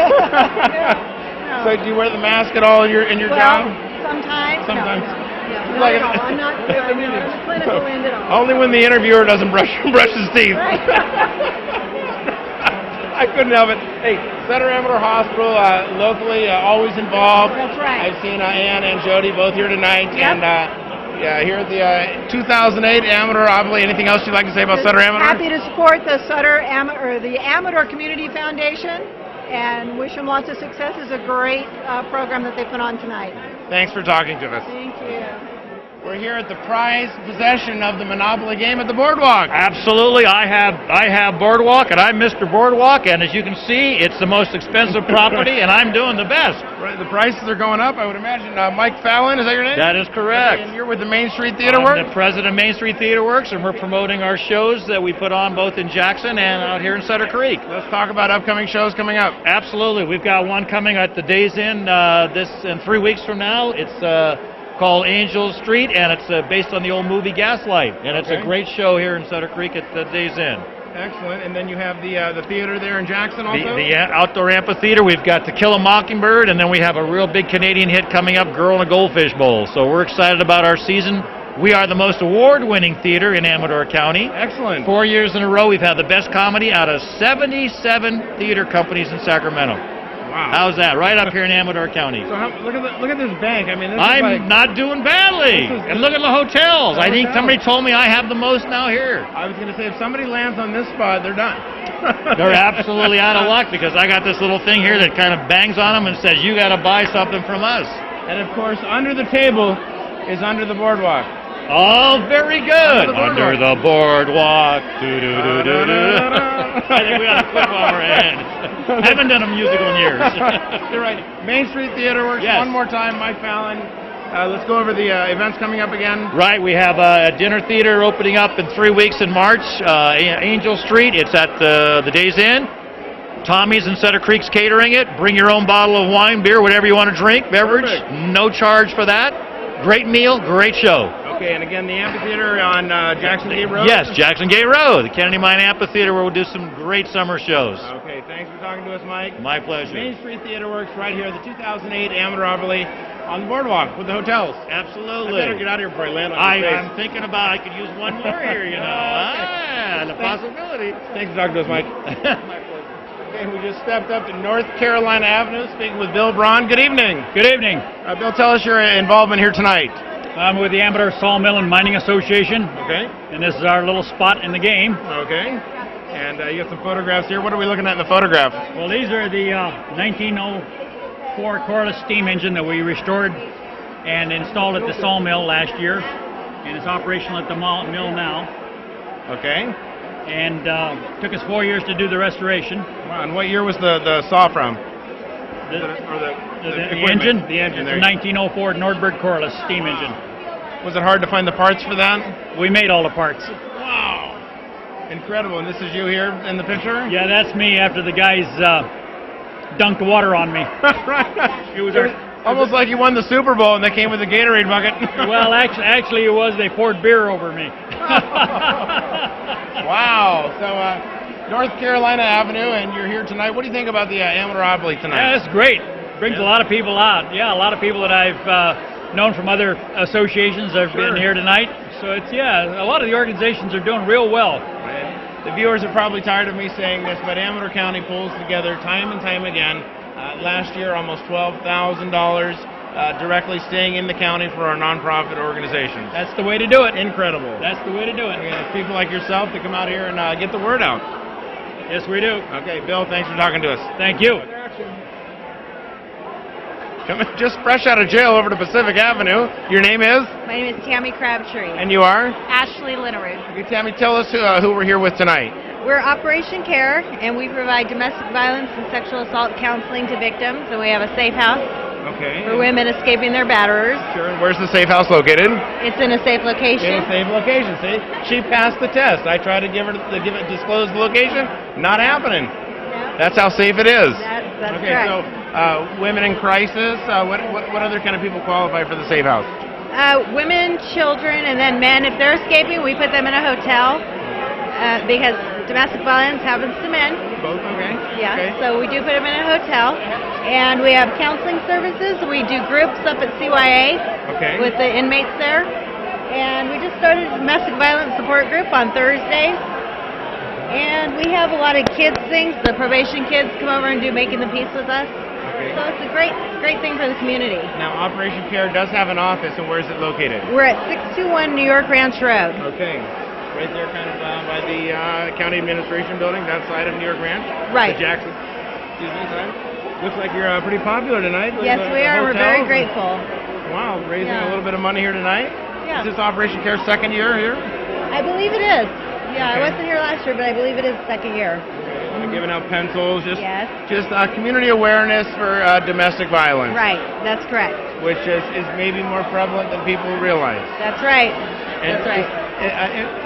So do you wear the mask at all in your job? Sometimes. Sometimes. No, not at all. I'm not on the clinical end at all. Only when the interviewer doesn't brush his teeth. Right. I couldn't help it. Hey, Sutter Amador Hospital, locally, always involved. That's right. I've seen Ann and Jody both here tonight. Yep. And here at the 2008 Amadoropoly. Anything else you'd like to say about Sutter Amador? Happy to support the the Amador Community Foundation and wish them lots of success. It's a great program that they put on tonight. Thanks for talking to us. Thank you. We're here at the prized possession of the Monopoly game at the Boardwalk. Absolutely. I have Boardwalk, and I'm Mr. Boardwalk, and as you can see, it's the most expensive property, and I'm doing the best. Right, the prices are going up, I would imagine. Mike Fallon, is that your name? That is correct. And you're with the Main Street Theater I'm Works? the president of Main Street Theater Works, and we're promoting our shows that we put on both in Jackson and out here in Sutter Creek. Let's talk about upcoming shows coming up. Absolutely. We've got one coming at the Days Inn in 3 weeks from now. It's called Angel Street, and it's based on the old movie Gaslight. And it's a great show here in Sutter Creek at the Days Inn. Excellent. And then you have the theater there in Jackson also? The outdoor amphitheater. We've got To Kill a Mockingbird, and then we have a real big Canadian hit coming up, Girl in a Goldfish Bowl. So we're excited about our season. We are the most award-winning theater in Amador County. Excellent. 4 years in a row, we've had the best comedy out of 77 theater companies in Sacramento. Wow. How's that? Right up here in Amador County. So look at this bank. I mean, I'm not doing badly. And look at the hotels. I think somebody told me I have the most now here. I was going to say, if somebody lands on this spot, they're done. They're absolutely out of luck because I got this little thing here that kind of bangs on them and says, you got to buy something from us. And of course, under the table is Under the Boardwalk. Oh, very good. Under the boardwalk. I think we ought to quit while we're ahead. I haven't done a musical in years. You're right. Main Street Theater Works. Yes. One more time, Mike Fallon. Let's go over the events coming up again. Right. We have a dinner theater opening up in 3 weeks in March. Angel Street. It's at the Days Inn. Tommy's and Sutter Creek's catering it. Bring your own bottle of wine, beer, whatever you want to drink, beverage. Perfect. No charge for that. Great meal, great show. Okay, and again, the amphitheater on Jackson Gate Road? Yes, Jackson Gate Road, the Kennedy Mine Amphitheater, where we'll do some great summer shows. Okay, thanks for talking to us, Mike. My pleasure. Main Street Theater Works right here, the 2008 Amadoropoly on the Boardwalk with the hotels. Absolutely. I better get out of here before I land on your face. I'm thinking about I could use one more here, you know. The possibility. Thanks for talking to us, Mike. My pleasure. Okay, we just stepped up to North Carolina Avenue, speaking with Bill Braun. Good evening. Good evening. Bill, tell us your involvement here tonight. I'm with the Amador Sawmill and Mining Association. Okay. And this is our little spot in the game. Okay. And you got some photographs here. What are we looking at in the photograph? Well, these are the 1904 Corliss steam engine that we restored and installed at the sawmill last year. And it's operational at the mill now. Okay. And took us 4 years to do the restoration. Wow, and what year was the saw from? The engine? The engine. The 1904 Nordberg Corliss steam engine. Was it hard to find the parts for that? We made all the parts. Wow. Incredible. And this is you here in the picture? Yeah, that's me after the guys dunked water on me. Right. It was almost like you won the Super Bowl and they came with a Gatorade bucket. Well, actually it was. They poured beer over me. Wow. So, North Carolina Avenue, and you're here tonight. What do you think about the Amadoropoly tonight? Yeah, it's great. Brings a lot of people out. Yeah, a lot of people that I've known from other associations have been here tonight. So it's, a lot of the organizations are doing real well. The viewers are probably tired of me saying this, but Amador County pulls together time and time again. Last year, almost $12,000 directly staying in the county for our nonprofit organizations. That's the way to do it. Incredible. That's the way to do it. People like yourself to come out here and get the word out. Yes, we do. Okay, Bill, thanks for talking to us. Thank you. Coming just fresh out of jail over to Pacific Avenue. Your name is? My name is Tammy Crabtree. And you are? Ashley Linnerud. Okay, Tammy, tell us who we're here with tonight. We're Operation Care, and we provide domestic violence and sexual assault counseling to victims, and we have a safe house for women escaping their batterers. Sure, and where's the safe house located? It's in a safe location. In a safe location, see? She passed the test. I tried to disclose the location. Not happening. Yeah. That's how safe it is. That's okay, correct. So women in crisis, what other kind of people qualify for the safe house? Women, children, and then men. If they're escaping, we put them in a hotel because domestic violence happens to men. Both, okay. Yeah, okay. So we do put them in a hotel. And we have counseling services. We do groups up at CYA with the inmates there. And we just started a domestic violence support group on Thursdays. And we have a lot of kids things. The probation kids come over and do Making the Peace with us. Okay. So it's a great thing for the community. Now, Operation Care does have an office, and where is it located? We're at 621 New York Ranch Road. Okay. Right there kind of by the county administration building, that side of New York Ranch? Right. The Jackson. Excuse me, side. Looks like you're pretty popular tonight. Yes, we are. We're very grateful. Wow, raising a little bit of money here tonight? Yeah. Is this Operation Care's second year here? I believe it is. Yeah, I wasn't here last year, but I believe it is second year. We're giving out pencils, just community awareness for domestic violence. Right, that's correct. Which is maybe more prevalent than people realize. That's right. That's right.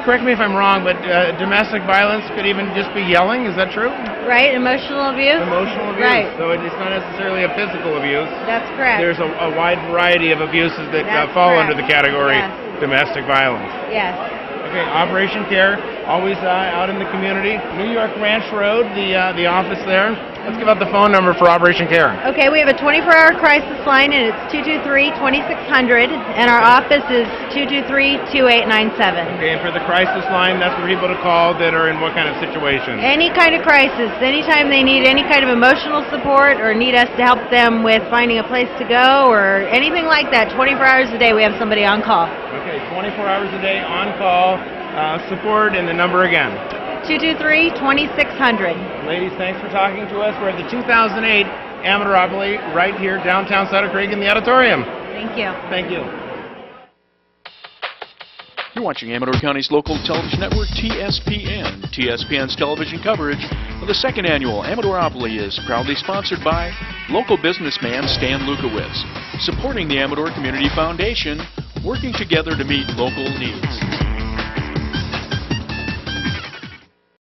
Correct me if I'm wrong, but domestic violence could even just be yelling. Is that true? Right, emotional abuse. Emotional abuse. Right. So it's not necessarily a physical abuse. That's correct. There's a wide variety of abuses that fall under the category domestic violence. Yes. Okay, Operation Care, always out in the community. New York Ranch Road, the office there. Let's give out the phone number for Operation Care. Okay, we have a 24-hour crisis line, and it's 223-2600, and our office is 223-2897. Okay, and for the crisis line, that's for people to call that are in what kind of situation? Any kind of crisis, anytime they need any kind of emotional support or need us to help them with finding a place to go or anything like that, 24 hours a day we have somebody on call. Okay, 24 hours a day on call, support, and the number again. 223-2600. Ladies, thanks for talking to us. We're at the 2008 Amadoropoly right here downtown Sutter Creek in the auditorium. Thank you. Thank you. You're watching Amador County's local television network, TSPN. TSPN's television coverage of the second annual Amadoropoly is proudly sponsored by local businessman Stan Lukowitz, supporting the Amador Community Foundation, working together to meet local needs.